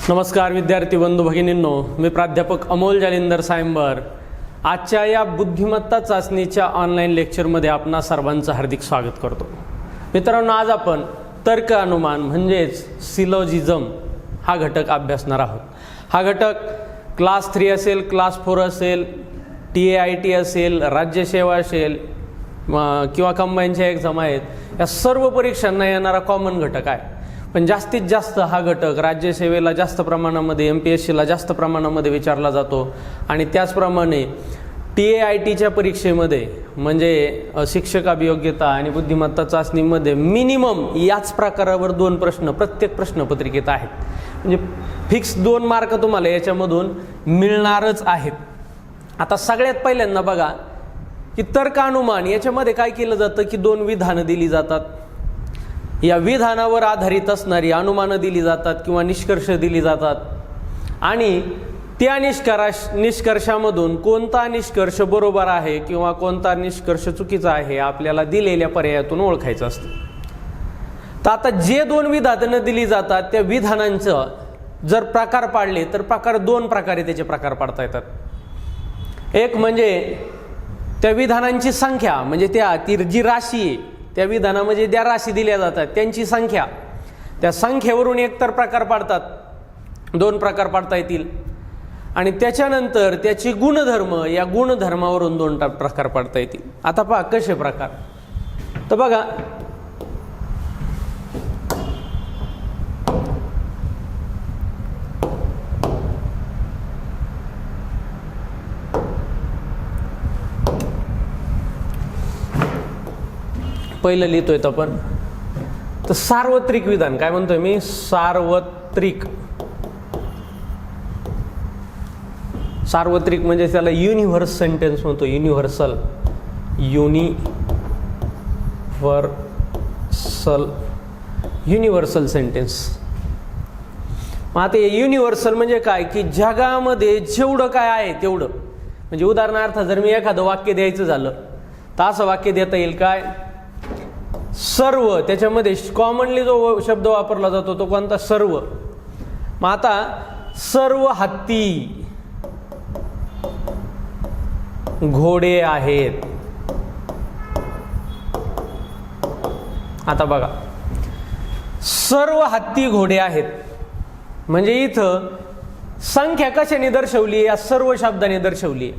नमस्कार विद्यार्थी बंधू भगिनींनो, मी प्राध्यापक अमोल जालिंदर सायंबर. आजच्या या बुद्धिमत्ता चाचणीच्या ऑनलाईन लेक्चरमध्ये आपणा सर्वांचं हार्दिक स्वागत करतो. मित्रांनो, आज आपण तर्क अनुमान म्हणजेच सिलोजिझम हा घटक अभ्यासणार आहोत. हा घटक क्लास 3 असेल, क्लास 4 असेल, TAIT असेल, राज्यसेवा असेल किंवा कंबाईनच्या एक्झाम आहेत, या सर्व परीक्षांना येणारा कॉमन घटक आहे. पण जास्तीत जास्त हा घटक राज्यसेवेला जास्त प्रमाणामध्ये, MPSCला जास्त प्रमाणामध्ये विचारला जातो. आणि त्याचप्रमाणे TAITच्या परीक्षेमध्ये म्हणजे शिक्षक अभियोग्यता आणि बुद्धिमत्ता चाचणीमध्ये मिनिमम याच प्रकारावर 2 प्रश्न प्रत्येक प्रश्नपत्रिकेत आहेत. म्हणजे फिक्स 2 मार्क तुम्हाला याच्यामधून मिळणारच आहेत. आता सगळ्यात पहिल्यांदा बघा की तर्क अनुमान याच्यामध्ये काय केलं जातं की 2 विधानं दिली जातात. या विधानावर आधारित असणारी अनुमानं दिली जातात किंवा निष्कर्ष दिली जातात. आणि त्या निष्कर्षामधून कोणता निष्कर्ष बरोबर आहे किंवा कोणता निष्कर्ष चुकीचा आहे आपल्याला दिलेल्या पर्यायातून ओळखायचं असतं. तर आता जे 2 विधानं दिली जातात त्या विधानांचं जर प्रकार पाडले तर 2 प्रकारे त्याचे प्रकार पाडता येतात. एक म्हणजे त्या विधानांची संख्या, म्हणजे ती जी राशी आहे त्या विधानामध्ये ज्या राशी दिल्या जातात त्यांची संख्या, त्या संख्येवरून एकतर प्रकार पाडतात, 2 प्रकार पाडता येतील. आणि त्याच्यानंतर त्याची गुणधर्म, या गुणधर्मावरून 2 प्रकार पाडता येतील. आता पहा कसे प्रकार. तर बघा, पहिलं लिहितोय आपण. तर सार्वत्रिक विधान काय म्हणतोय मी? सार्वत्रिक म्हणजे त्याला युनिव्हर्सल सेंटेन्स म्हणतो. Universal sentence. मग आता युनिव्हर्सल म्हणजे काय की जगामध्ये जेवढं काय आहे तेवढं. म्हणजे उदाहरणार्थ जर मी एखादं वाक्य द्यायचं झालं तर असं वाक्य देता येईल काय? सर्व. त्याच्यामध्ये कॉमनली जो शब्द वापरला जातो तो कोणता? सर्व. मग आता सर्व हत्ती घोडे आहेत. आता बघा, सर्व हत्ती घोडे आहेत म्हणजे इथं संख्या कशाने दर्शवली? या सर्व शब्दाने दर्शवली.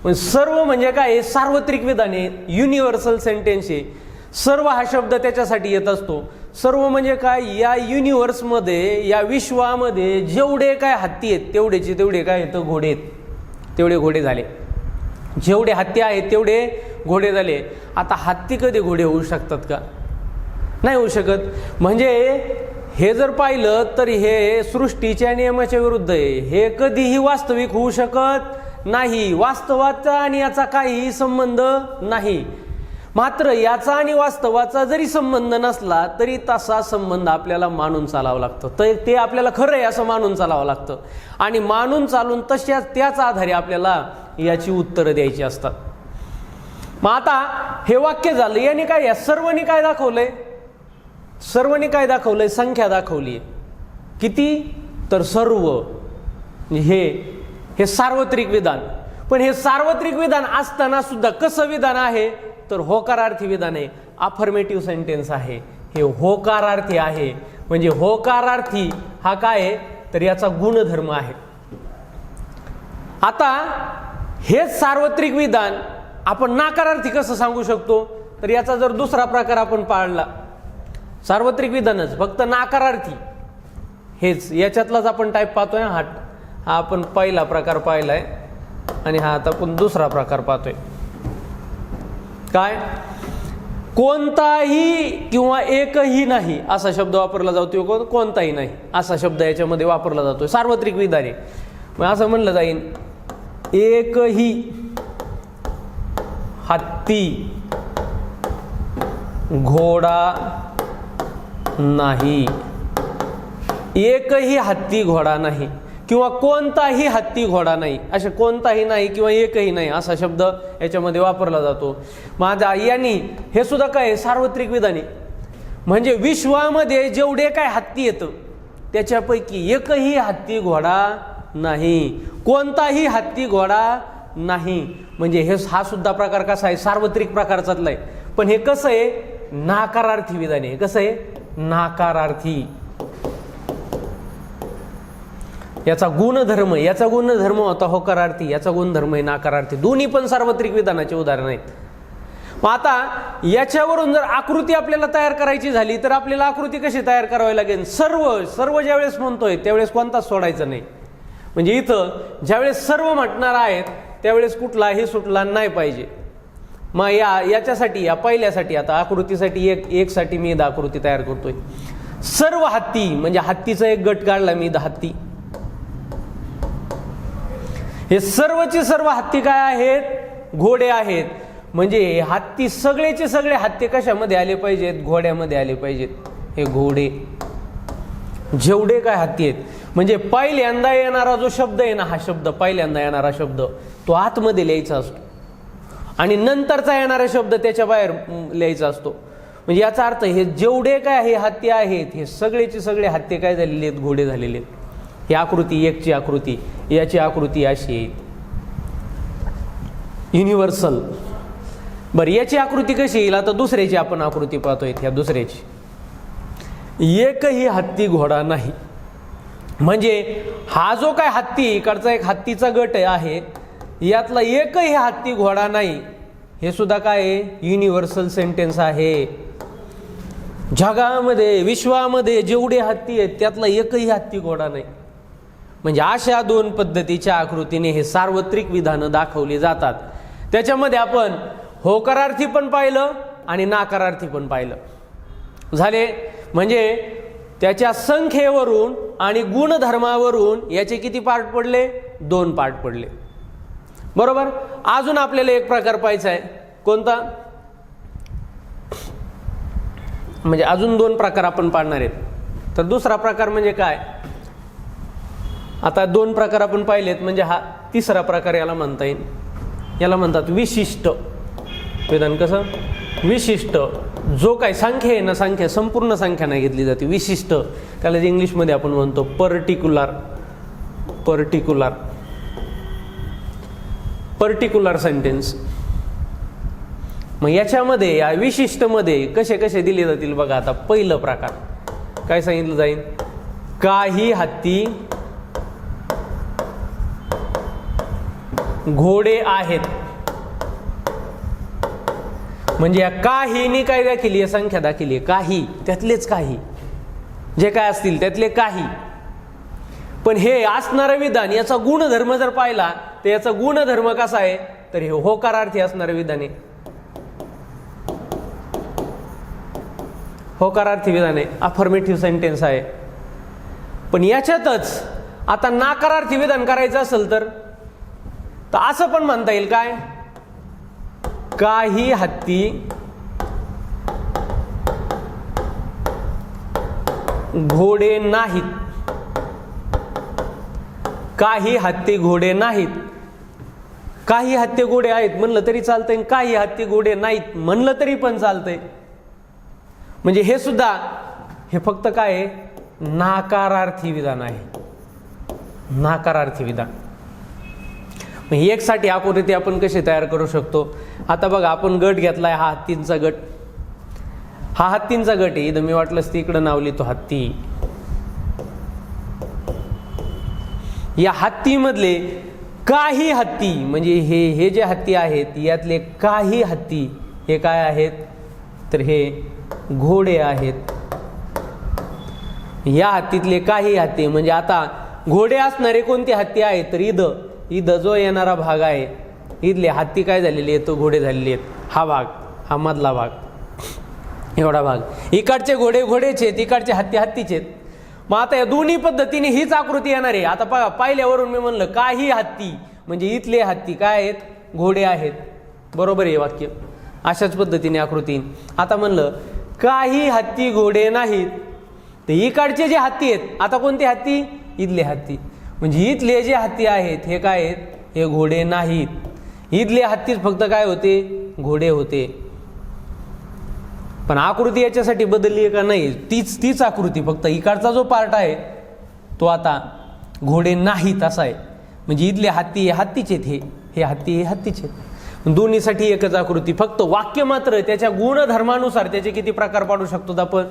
पण सर्व म्हणजे काय? सार्वत्रिक विधान आहे, युनिव्हर्सल सेंटेन्स आहे. सर्व हा शब्द त्याच्यासाठी येत असतो. सर्व म्हणजे काय? या युनिव्हर्समध्ये, या विश्वामध्ये जेवढे काय हत्ती आहेत तेवढेचे तेवढे काय आहेत? घोडे आहेत. तेवढे घोडे झाले. जेवढे हत्ती आहेत तेवढे घोडे झाले. आता हत्ती कधी घोडे होऊ शकतात का? नाही होऊ शकत. म्हणजे हे जर पाहिलं तर हे सृष्टीच्या नियमाच्या विरुद्ध आहे. हे कधीही वास्तविक होऊ शकत नाही. वास्तवाचा आणि याचा काहीही संबंध नाही. मात्र याचा आणि वास्तवाचा जरी संबंध नसला तरी तसा संबंध आपल्याला मानून चालावं लागतं. तर ते आपल्याला खरं आहे असं मानून चालावं लागतं. आणि मानून चालून त्याच आधारे आपल्याला याची उत्तरं द्यायची असतात. मग आता हे वाक्य झालं. याने काय? या सर्वांनी काय दाखवलंय? सर्वांनी काय दाखवलंय? संख्या दाखवली. किती? तर सर्व. हे सार्वत्रिक विधान. पण हे सार्वत्रिक विधान असताना सुद्धा कसं विधान आहे? तर होकारार्थी विधान आहे, अफर्मेटिव्ह सेंटेन्स आहे. हे होकारार्थी आहे. म्हणजे होकारार्थी हा काय आहे? तर याचा गुणधर्म आहे. आता हेच सार्वत्रिक विधान आपण नाकारार्थी कसं सांगू शकतो? तर याचा जर दुसरा प्रकार आपण पाळला, सार्वत्रिक विधानच फक्त नाकारार्थी, हेच याच्यातलाच आपण टाईप पाहतोय. हा आपण पहिला प्रकार पाहिलाय आणि हा आता आपण दुसरा प्रकार पाहतोय. काय? कोणताही किंवा एकही नाही असा शब्द वापरला जातो. कोणताही नाही असा शब्द याच्यामध्ये वापरला जातो. सार्वत्रिक विधान आहे. मग असं म्हणलं जाईल, एकही हत्ती घोडा नाही. एकही हत्ती घोडा नाही किंवा कोणताही हत्ती घोडा नाही, असे कोणताही नाही किंवा एकही नाही असा शब्द याच्यामध्ये वापरला जातो. माझा यांनी हे सुद्धा काय? सार्वत्रिक विधान आहे. म्हणजे विश्वामध्ये जेवढे काय हत्ती येतं त्याच्यापैकी एकही हत्ती घोडा नाही, कोणताही हत्ती घोडा नाही. म्हणजे हा सुद्धा प्रकार कसा आहे, सार्वत्रिक प्रकारचातला आहे. पण हे कसं आहे, नाकारार्थी विधान आहे. कसं आहे, नाकारार्थी. याचा गुणधर्म होता होकारार्थी, याचा गुणधर्म आहे नाकारार्थी. दोन्ही पण सार्वत्रिक विधानाचे उदाहरण आहेत. मग आता याच्यावरून जर आकृती आपल्याला तयार करायची झाली तर आपल्याला आकृती कशी तयार करावी लागेल. सर्व ज्यावेळेस म्हणतोय त्यावेळेस कोणताच सोडायचा नाही. म्हणजे इथं ज्यावेळेस सर्व म्हटणार आहेत त्यावेळेस कुठलाही सुटला नाही पाहिजे. मग याच्यासाठी, या पहिल्यासाठी, आता आकृतीसाठी एक साठी मी आकृती तयार करतोय. सर्व हत्ती म्हणजे हत्तीचा एक गट काढला मी, हत्ती. हे सर्वचे सर्व हत्ती काय आहेत, घोडे आहेत. म्हणजे हत्ती सगळेचे सगळे हत्ती कशामध्ये आले पाहिजेत, घोड्यामध्ये आले पाहिजेत. हे घोडे जेवढे काय हत्ती आहेत, म्हणजे पहिल्यांदा येणारा जो शब्द आहे ना, हा शब्द पहिल्यांदा येणारा शब्द तो आतमध्ये लिहायचा असतो आणि नंतरचा येणारा शब्द त्याच्या बाहेर लिहायचा असतो. म्हणजे याचा अर्थ हे जेवढे काय हे हत्ती आहेत, हे सगळेचे सगळे हत्ती काय झालेले आहेत, घोडे झालेले आहेत. ही आकृती एकची आकृती, याची आकृती अशी आहे, युनिव्हर्सल. बरं, याची आकृती कशी येईल, आता दुसऱ्याची आपण आकृती पाहतोय. ह्या दुसऱ्याची एकही हत्ती घोडा नाही. म्हणजे हा जो काय हत्ती, इकडचा एक हत्तीचा गट आहे, यातला एकही हत्ती घोडा नाही. हे सुद्धा काय आहे, युनिव्हर्सल सेंटेन्स आहे. जगामध्ये, विश्वामध्ये जेवढे हत्ती आहेत त्यातला एकही हत्ती घोडा नाही. म्हणजे अशा दोन पद्धतीच्या आकृतीने हे सार्वत्रिक विधानं दाखवली जातात. त्याच्यामध्ये आपण होकारार्थी पण पाहिलं आणि नाकारार्थी पण पाहिलं. झाले. म्हणजे त्याच्या संख्येवरून आणि गुणधर्मावरून याचे किती पार्ट पडले, 2 पार्ट पडले. बरोबर. अजून आपल्याला एक प्रकार पाहायचा आहे. कोणता, म्हणजे अजून 2 प्रकार आपण पाडणार आहेत. तर दुसरा प्रकार म्हणजे काय, आता 2 प्रकार आपण पाहिलेत, म्हणजे हा तिसरा प्रकार याला म्हणता येईल. याला म्हणतात विशिष्ट विधान. कसं, विशिष्ट. जो काही संख्या आहे ना, संख्या संपूर्ण संख्या नाही घेतली जाते, विशिष्ट. त्याला इंग्लिशमध्ये आपण म्हणतो पर्टिक्युलर सेंटेन्स. मग याच्यामध्ये, या विशिष्टमध्ये कसे कसे दिले जातील बघा. आता पहिलं प्रकार काय सांगितलं जाईल, काही हत्ती घोडे आहेत. म्हणजे या काहीनी काय दाखिली आहे, संख्या दाखिली आहे. काही, त्यातलेच काही, जे काय असतील त्यातले काही. पण हे असणारं विधान, याचा गुणधर्म जर पाहिला तर याचा गुणधर्म कसा आहे, तर हे होकारार्थी असणारं विधान आहे. होकारार्थी विधान आहे, अफर्मेटिव्ह सेंटेन्स आहे. पण याच्यातच आता नाकारार्थी विधान करायचं असेल तर असं पण म्हणता येईल. काय, काही हत्ती घोडे नाहीत. काही हत्ती घोडे नाहीत. काही हत्ती घोडे आहेत म्हणलं तरी चालतंय, काही हत्ती घोडे नाहीत म्हणलं तरी पण चालतंय. म्हणजे हे सुद्धा, हे फक्त काय आहे, नाकारार्थी विधान आहे. नाकारार्थी विधान. एक साठी आकृती आपण कशी तयार करू शकतो. आता बघा, आपण गट घेतलाय, हा हत्तींचा गट. हा हत्तींचा गट आहे. इथं मी वाटलंच ती इकडं नाव लिहितो, हत्ती. या हत्तीमधले काही हत्ती, म्हणजे हे जे हत्ती आहेत यातले काही हत्ती हे काय आहेत, तर हे घोडे आहेत. या हत्तीतले काही हत्ती, म्हणजे आता घोडे असणारे कोणते हत्ती आहेत, तर इथं जो येणारा भाग आहे, इथले हत्ती काय झालेले आहेत, तो घोडे झालेले आहेत. हा भाग, हा मधला भाग, एवढा भाग. इकडचे घोडे घोडेचे आहेत, इकडचे हत्ती हत्तीचे आहेत. मग आता या दोन्ही पद्धतीने हीच आकृती येणार आहे. आता बघा, पाहिल्यावरून मी म्हणलं काही हत्ती, म्हणजे इथले हत्ती काय आहेत, घोडे आहेत. बरोबर आहे वाक्य. अशाच पद्धतीने आकृती. आता म्हणलं काही हत्ती घोडे नाहीत, तर इकडचे जे हत्ती आहेत, आता कोणते हत्ती, इथले हत्ती. म्हणजे इथले जे हत्ती आहेत हे काय आहेत, हे घोडे नाहीत. इथले हत्तीच फक्त काय होते, घोडे होते. पण आकृती याच्यासाठी बदलली आहे का नाही, तीच आकृती, फक्त इकडचा जो पार्ट आहे तो आता घोडे नाहीत असा आहे. म्हणजे इथले हत्ती हे हत्तीचे आहेत, हे हत्ती हे हत्तीचे आहेत. दोन्हीसाठी एकच आकृती. फक्त वाक्य मात्र त्याच्या गुणधर्मानुसार त्याचे किती प्रकार पाडू शकतो आपण.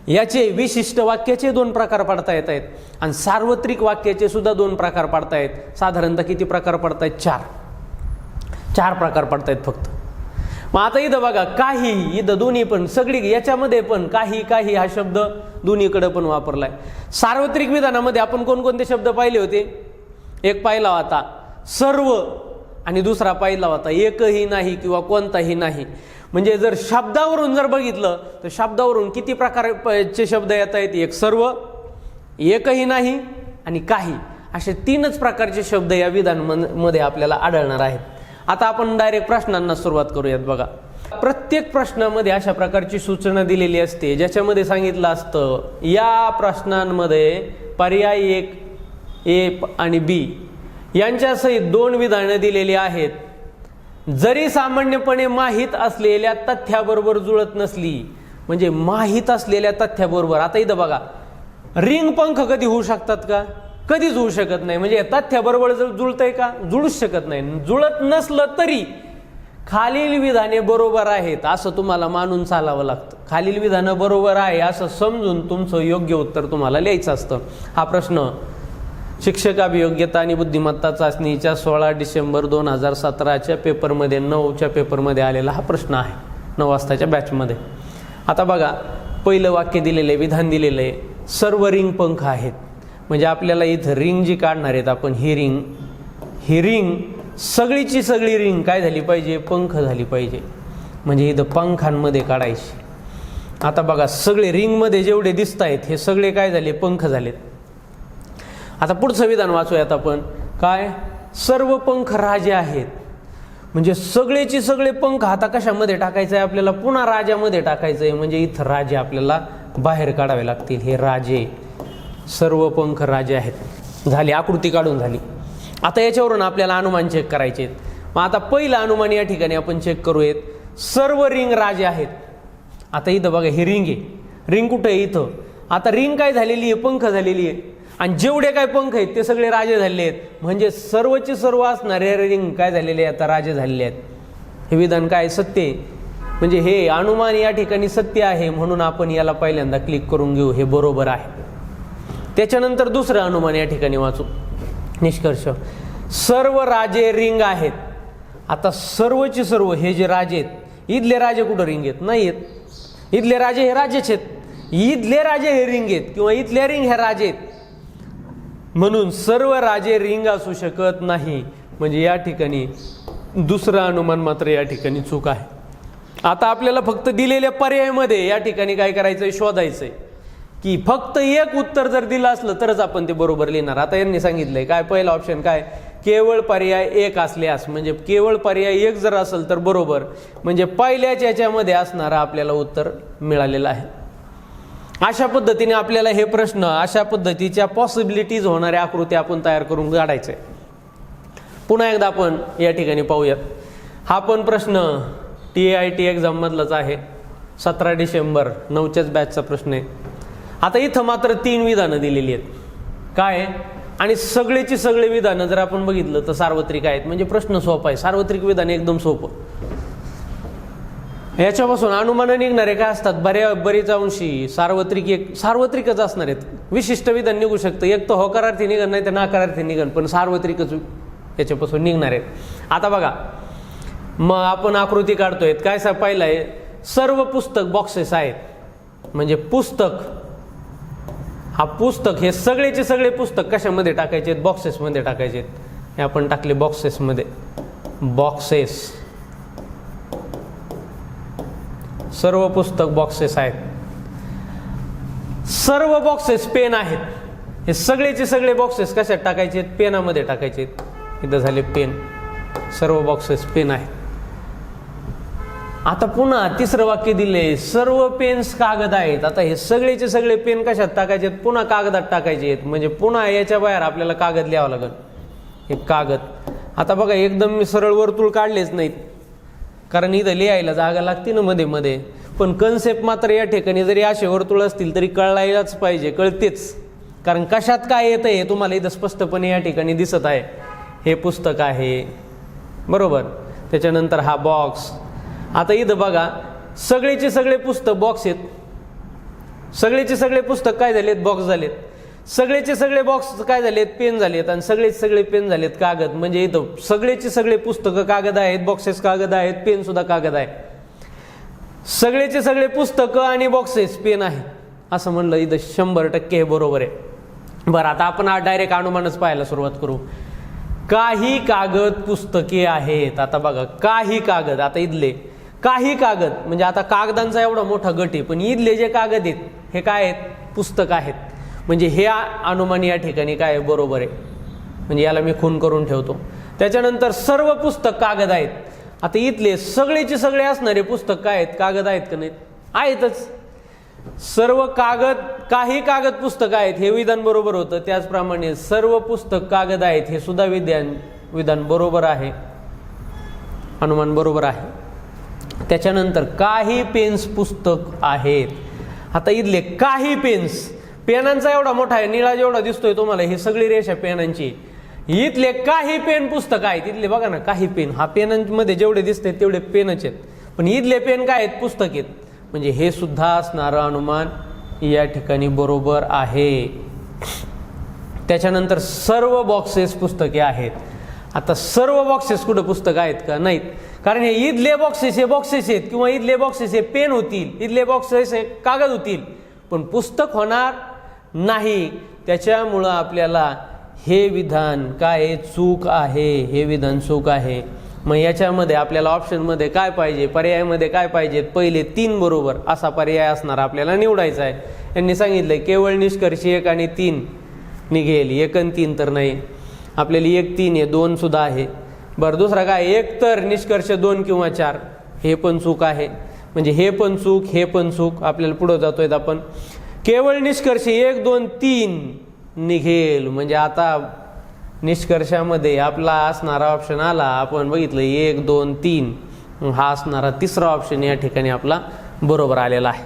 याचे विशिष्ट वाक्याचे 2 प्रकार पाडता येत आहेत आणि सार्वत्रिक वाक्याचे सुद्धा 2 प्रकार पाडता आहेत. साधारणतः किती प्रकार पडत आहेत? 4 प्रकार पडत आहेत फक्त. मग आता इथं बघा, काही, इथं दोन्ही पण, सगळी याच्यामध्ये पण काही हा शब्द दोन्हीकडे पण वापरलाय. सार्वत्रिक विधानामध्ये आपण कोणकोणते शब्द पाहिले होते? एक पाहिला होता सर्व आणि दुसरा पाहिला होता एकही नाही किंवा कोणताही नाही. म्हणजे जर शब्दावरून जर बघितलं तर शब्दावरून किती प्रकारचे शब्द येत आहेत? एक सर्व, एकही नाही आणि काही, असे 3च प्रकारचे शब्द या विधानामध्ये आपल्याला आढळणार आहेत. आता आपण डायरेक्ट प्रश्नांना सुरुवात करूयात. बघा, प्रत्येक प्रश्नामध्ये अशा प्रकारची सूचना दिलेली असते ज्याच्यामध्ये सांगितलं असतं या प्रश्नांमध्ये पर्याय 1 ए आणि बी यांच्यासहित 2 विधानं दिलेली आहेत. जरी सामान्यपणे माहीत असलेल्या तथ्याबरोबर जुळत नसली, म्हणजे माहीत असलेल्या तथ्याबरोबर. आता इथं बघा, रिंग पंख कधी होऊ शकतात का? कधीच होऊ शकत नाही. म्हणजे तथ्याबरोबर जुळतंय का? जुळूच शकत नाही. जुळत नसलं तरी खालील विधाने बरोबर आहेत असं तुम्हाला मानून चालावं लागतं. खालील विधानं बरोबर आहे असं समजून तुमचं योग्य उत्तर तुम्हाला लिहायचं असतं. हा प्रश्न शिक्षक अभियोग्यता आणि बुद्धिमत्ता चाचणीच्या 16 डिसेंबर 2017च्या पेपरमध्ये 9च्या पेपरमध्ये आलेला हा प्रश्न आहे, 9 वाजताच्या बॅचमध्ये. आता बघा, पहिलं वाक्य दिलेलं आहे, विधान दिलेलं आहे, सर्व रिंग पंख आहेत. म्हणजे आपल्याला इथं रिंग जी काढणार आहेत आपण, ही रिंग सगळीची सगळी रिंग काय झाली पाहिजे? पंख झाली पाहिजे. म्हणजे इथं पंखांमध्ये काढायची. आता बघा, सगळे रिंगमध्ये जेवढे दिसत आहेत हे सगळे काय झाले? पंख झालेत. आता पुढचं विधान वाचूयात आपण. काय? सर्व पंख राजे आहेत. म्हणजे सगळेचे सगळे पंख आता कशामध्ये टाकायचं आहे आपल्याला? पुन्हा राजामध्ये टाकायचं आहे. म्हणजे इथं राजे आपल्याला बाहेर काढावे लागतील. हे राजे, सर्व पंख राजे आहेत. झाली, आकृती काढून झाली. आता याच्यावरून आपल्याला अनुमान चेक करायचे आहेत. मग आता पहिलं अनुमान या ठिकाणी आपण चेक करूयात. सर्व रिंग राजे आहेत. आता इथं बघा, ही रिंग आहे. रिंग कुठं आहे? इथं. आता रिंग काय झालेली आहे? पंख झालेली आहे. आणि जेवढे काय पंख आहेत ते सगळे राजे झालेले आहेत. म्हणजे सर्वचे सर्व असणारे रिंग काय झालेले आता? राजे झालेले आहेत. हे विधान काय? सत्य आहे. म्हणजे हे अनुमान या ठिकाणी सत्य आहे, म्हणून आपण याला पहिल्यांदा क्लिक करून घेऊ. हे बरोबर आहे. त्याच्यानंतर दुसरं अनुमान या ठिकाणी वाचू. निष्कर्ष, सर्व राजे रिंग आहेत. आता सर्वचे सर्व हे जे राजे आहेत, इथले राजे कुठं रिंग आहेत? नाही आहेत. इथले राजे हे राजेच आहेत. इथले राजे हे रिंग आहेत किंवा इथले रिंग हे राजे आहेत. म्हणून सर्व राजे रिंग असू शकत नाही. म्हणजे या ठिकाणी दुसरं अनुमान मात्र या ठिकाणी चूक आहे. आता आपल्याला फक्त दिलेल्या पर्यायामध्ये या ठिकाणी काय करायचंय? शोधायचंय की फक्त एक उत्तर जर दिलं असलं तरच आपण ते बरोबर लिहिणार. आता यांनी सांगितलंय काय? पहिला ऑप्शन काय? केवळ पर्याय 1 असल्यास, म्हणजे केवळ पर्याय 1 जर असेल तर बरोबर. म्हणजे पहिल्याच याच्यामध्ये असणारं आपल्याला उत्तर मिळालेलं आहे. अशा पद्धतीने आपल्याला हे प्रश्न, अशा पद्धतीच्या पॉसिबिलिटीज होणाऱ्या आकृती आपण तयार करून काढायचे. पुन्हा एकदा आपण या ठिकाणी पाहूयात. हा पण प्रश्न TIT एक्झाम मधलाच आहे. 17 डिसेंबर 9च्याच बॅचचा प्रश्न आहे. आता इथं मात्र 3 विधानं दिलेली आहेत. काय? आणि सगळेची सगळे विधानं जर आपण बघितलं तर सार्वत्रिक आहेत. म्हणजे प्रश्न सोपा आहे. सार्वत्रिक विधान एकदम सोपं. याच्यापासून अनुमानं निघणारे काय असतात? बरेच अंशी सार्वत्रिकच असणार आहेत. विशिष्ट विधान निघू शकतं. एक तर होकारार्थी निघण, नाही तर नाकारार्थी निघण, पण सार्वत्रिकच याच्यापासून निघणार आहेत. आता बघा, मग आपण आकृती काढतोय. काय पाहिलं आहे? सर्व पुस्तक बॉक्सेस आहेत. म्हणजे पुस्तक, हा पुस्तक, हे सगळेचे सगळे पुस्तक कशामध्ये टाकायचे? बॉक्सेसमध्ये टाकायचे. हे आपण टाकले बॉक्सेसमध्ये. बॉक्सेस, सर्व पुस्तक बॉक्सेस आहेत. सर्व बॉक्सेस पेन आहेत. हे सगळेचे सगळे बॉक्सेस कशात टाकायचे? पेनामध्ये टाकायचे. इथं झाले पेन. सर्व बॉक्सेस पेन आहेत. आता पुन्हा तिसरं वाक्य दिले, सर्व पेन्स कागद आहेत. आता हे सगळेचे सगळे पेन कशात टाकायचे? पुन्हा कागदात टाकायचे. म्हणजे पुन्हा याच्या बाहेर आपल्याला कागद लिहावं लागेल. हे कागद. आता बघा, एकदम मी सरळ वर्तुळ काढलेच नाहीत, कारण इथं लिहायला जागा लागते ना मध्ये मध्ये. पण कन्सेप्ट मात्र या ठिकाणी जरी असे वर्तुळ असतील तरी कळायलाच पाहिजे, कळतेच. कारण कशात काय येतं हे तुम्हाला इथं स्पष्टपणे या ठिकाणी दिसत आहे. हे पुस्तक आहे, बरोबर. त्याच्यानंतर हा बॉक्स. आता इथं बघा, सगळेचे सगळे पुस्तक बॉक्स आहेत, सगळेचे सगळे पुस्तक काय झालेत, बॉक्स झालेत. सगळेचे सगळे बॉक्स काय झालेत, पेन झालेत. आणि सगळेचे सगळे पेन झालेत कागद. म्हणजे इथं सगळेचे सगळे पुस्तकं कागद आहेत, बॉक्सेस कागद आहेत, पेन सुद्धा कागद आहे. सगळेचे सगळे पुस्तकं आणि बॉक्सेस पेन आहे असं म्हणलं इथं 100% हे बरोबर आहे. बरं, आता आपण डायरेक्ट अनुमानच पाहायला सुरुवात करू. काही कागद पुस्तके आहेत. आता बघा, काही कागद. आता इथले काही कागद म्हणजे आता कागदांचा एवढा मोठा गट आहे, पण इथले जे कागद आहेत हे काय आहेत, पुस्तक आहेत. म्हणजे हे अनुमान या ठिकाणी काय बरोबर आहे. म्हणजे याला मी खून करून ठेवतो. त्याच्यानंतर सर्व पुस्तक कागद आहेत. आता इथले सगळेचे सगळे असणारे पुस्तक काय आहेत, कागद आहेत का नाहीत, आहेतच. सर्व कागद, काही कागद पुस्तक आहेत हे विधान बरोबर होतं. त्याचप्रमाणे सर्व पुस्तक कागद आहेत हे सुद्धा विधान बरोबर आहे, अनुमान बरोबर आहे. त्याच्यानंतर काही पेन्स पुस्तक आहेत. आता इथले काही पेन्स, पेनांचा एवढा मोठा आहे, निळा जेवढा दिसतोय तुम्हाला, ही सगळी रेषा पेनांची. इथले काही पेन पुस्तक आहेत. इथले बघा ना, काही पेन, हा पेनांमध्ये जेवढे दिसते तेवढे पेनच आहेत, पण इथले पेन काय आहेत, पुस्तक आहेत. म्हणजे हे सुद्धा असणारं अनुमान या ठिकाणी बरोबर आहे. त्याच्यानंतर सर्व बॉक्सेस पुस्तके आहेत. आता सर्व बॉक्सेस कुठं पुस्तक आहेत का, नाहीत. कारण हे इथले बॉक्सेस हे बॉक्सेस आहेत, किंवा इथले बॉक्सेस हे पेन होतील, इथले बॉक्सेस हे कागद होतील, पण पुस्तक होणार नाही. त्याच्यामुळं आपल्याला हे विधान काय चूक आहे, हे विधान चूक आहे. मग याच्यामध्ये आपल्याला ऑप्शनमध्ये काय पाहिजे, पर्यायामध्ये काय पाहिजे, पहिले 3 बरोबर असा पर्याय असणार आपल्याला निवडायचा आहे. यांनी सांगितलंय केवळ निष्कर्ष 1 आणि 3 निघेल, 1 आणि 3 तर नाही. आपल्याला 1, 3 आहे, 2 सुद्धा आहे. बरं, दुसरा काय, 1 तर निष्कर्ष 2 किंवा 4, हे पण चूक आहे. म्हणजे हे पण चूक, हे पण चूक. आपल्याला पुढं जातोय आपण, केवळ निष्कर्ष 1, 2, 3 निघेल. म्हणजे आता निष्कर्षामध्ये आपला असणारा ऑप्शन आला, आपण बघितलं 1, 2, 3, हा असणारा तिसरा ऑप्शन या ठिकाणी आपला बरोबर आलेला आहे.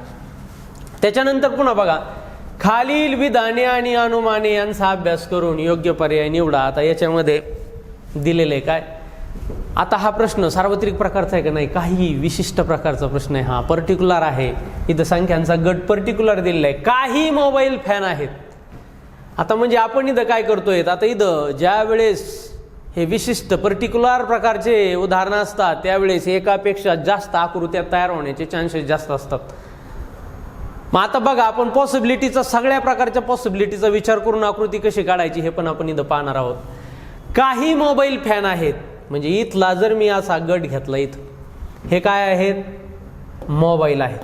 त्याच्यानंतर पुन्हा बघा, खालील विधाने आणि अनुमाने यांचा अभ्यास करून योग्य पर्याय निवडा. आता याच्यामध्ये दिलेलं आहे काय, आता हा प्रश्न सार्वत्रिक प्रकारचा आहे का नाही, काही विशिष्ट प्रकारचा प्रश्न आहे. हा पर्टिक्युलर आहे. इथं संख्यांचा गट पर्टिक्युलर दिलेला आहे. काही मोबाईल फॅन आहेत. आता म्हणजे आपण इथं काय करतोय, आता इथं ज्या वेळेस हे विशिष्ट पर्टिक्युलर प्रकारचे उदाहरणं असतात त्यावेळेस एकापेक्षा जास्त आकृत्या तयार होण्याचे चान्सेस जास्त असतात. मग आता बघा, आपण पॉसिबिलिटीचा, सगळ्या प्रकारच्या पॉसिबिलिटीचा विचार करून आकृती कशी काढायची हे पण आपण इथं पाहणार आहोत. काही मोबाईल फॅन आहेत म्हणजे इथला जर मी असा गट घेतला, इथं हे काय आहेत, मोबाईल आहेत,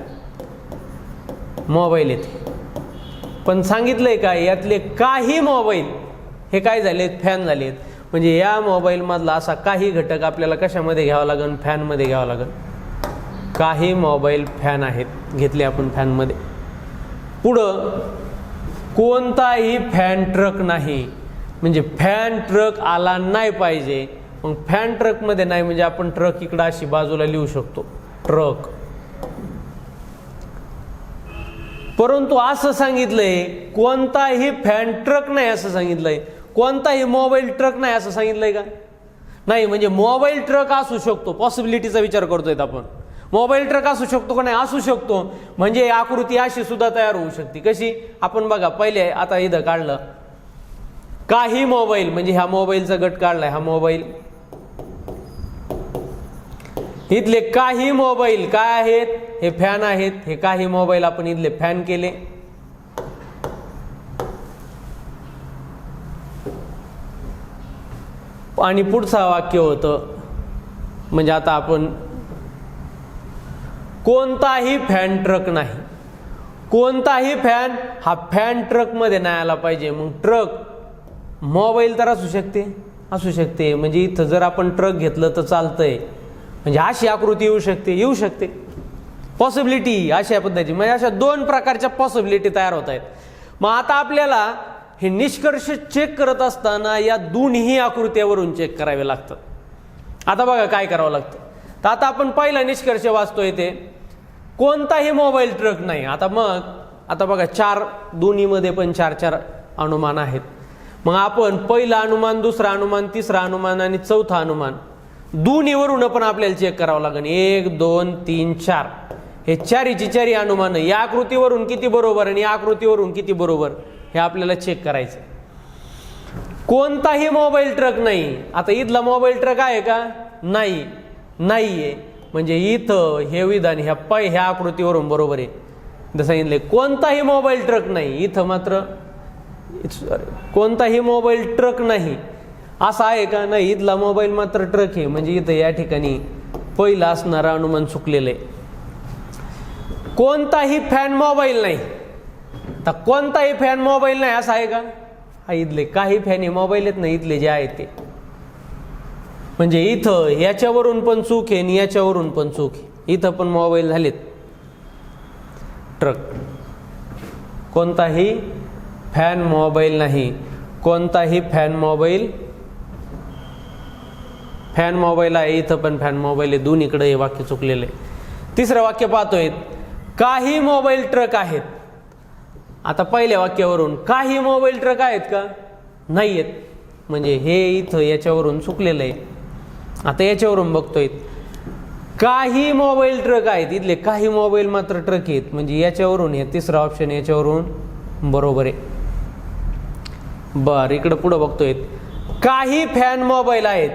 मोबाईल आहेत. पण सांगितलंय काय, यातले काही मोबाईल हे काय झालेत, फॅन झालेत. म्हणजे या मोबाईल मधला असा काही घटक आपल्याला कशामध्ये घ्यावा लागेल, फॅनमध्ये घ्यावा लागेल. काही मोबाईल फॅन आहेत, घेतले आपण फॅनमध्ये. पुढं कोणताही फॅन ट्रक नाही, म्हणजे फॅन ट्रक आला नाही पाहिजे. मग फॅन ट्रक मध्ये नाही म्हणजे आपण ट्रक इकडं अशी बाजूला लिहू शकतो, ट्रक. परंतु असं सांगितलंय कोणताही फॅन ट्रक नाही असं सांगितलंय, कोणताही मोबाईल ट्रक नाही असं सांगितलंय का, नाही. म्हणजे मोबाईल ट्रक असू शकतो, पॉसिबिलिटीचा विचार करतोय आपण. मोबाईल ट्रक असू शकतो का नाही, असू शकतो. म्हणजे आकृती अशी सुद्धा तयार होऊ शकते. कशी, आपण बघा पहिले आता इथं काढलं काही मोबाईल, म्हणजे ह्या मोबाईलचा गट काढलाय, हा मोबाईल. इथले काही मोबाईल काय आहेत, हे फॅन आहेत. हे काही मोबाईल आपण इथले फॅन केले. आणि पुढचा वाक्य होतं, म्हणजे आता आपण कोणताही फॅन ट्रक नाही, कोणताही फॅन हा फॅन ट्रक मध्ये नाही आला पाहिजे. मग ट्रक, मोबाईल तर असू शकते, असू शकते. म्हणजे इथं जर आपण ट्रक घेतलं तर चालतंय. म्हणजे अशी आकृती येऊ शकते, येऊ शकते. पॉसिबिलिटी अशा पद्धतीची, म्हणजे अशा 2 प्रकारच्या पॉसिबिलिटी तयार होत आहेत. मग आता आपल्याला हे निष्कर्ष चेक करत असताना या दोन्ही आकृत्यावरून चेक करावे लागतात. आता बघा काय करावं लागतं. तर आता आपण पहिला निष्कर्ष वाचतोय, इथे कोणताही मोबाईल ट्रक नाही. आता मग आता बघा 4, दोन्हीमध्ये पण 4-4 अनुमान आहेत. मग आपण पहिलं अनुमान, दुसरं अनुमान, तिसरं अनुमान आणि चौथं अनुमान दोन्हीवरून पण आपल्याला चेक करावं लागेल. 1 2 3 4 हे चारीची चारी अनुमान या आकृतीवरून किती बरोबर आणि या आकृतीवरून किती बरोबर हे आपल्याला चेक करायचं. कोणताही मोबाईल ट्रक नाही. आता इथला मोबाईल ट्रक आहे का? नाही, नाहीये. म्हणजे इथं हे विधान ह्या आकृतीवरून बरोबर आहे. जसं सांगितलंय कोणताही मोबाईल ट्रक नाही, इथं मात्र कोणताही मोबाईल ट्रक नाही असं आहे का? नाही, इथला मोबाईल मात्र ट्रक आहे. म्हणजे इथं या ठिकाणी पहिलं असणारं अनुमान चुकलेलं आहे. कोणताही फॅन मोबाईल नाही. आता कोणताही फॅन मोबाईल नाही असं आहे का? हा, इथले काही फॅन हे मोबाईल आहेत ना, इथले जे आहेत ते. म्हणजे इथं याच्यावरून पण चूक आहे आणि याच्यावरून पण चूक आहे. इथं पण मोबाईल झालेत ट्रक. कोणताही फॅन मोबाईल नाही. कोणताही फॅन मोबाईल आहे. इथं पण फॅन मोबाईल आहे. दोन्हीकडे हे वाक्य चुकलेलं आहे. तिसरं वाक्य पाहतोय, काही मोबाईल ट्रक आहेत. आता पहिल्या वाक्यावरून काही मोबाईल ट्रक आहेत का? नाही आहेत. म्हणजे हे इथं याच्यावरून चुकलेलं आहे. आता याच्यावरून बघतोय, काही मोबाईल ट्रक आहेत. इथले काही मोबाईल मात्र ट्रक आहेत. म्हणजे याच्यावरून हे तिसरं ऑप्शन याच्यावरून बरोबर आहे. बरं, इकडं पुढं बघतोय, काही फॅन मोबाईल आहेत.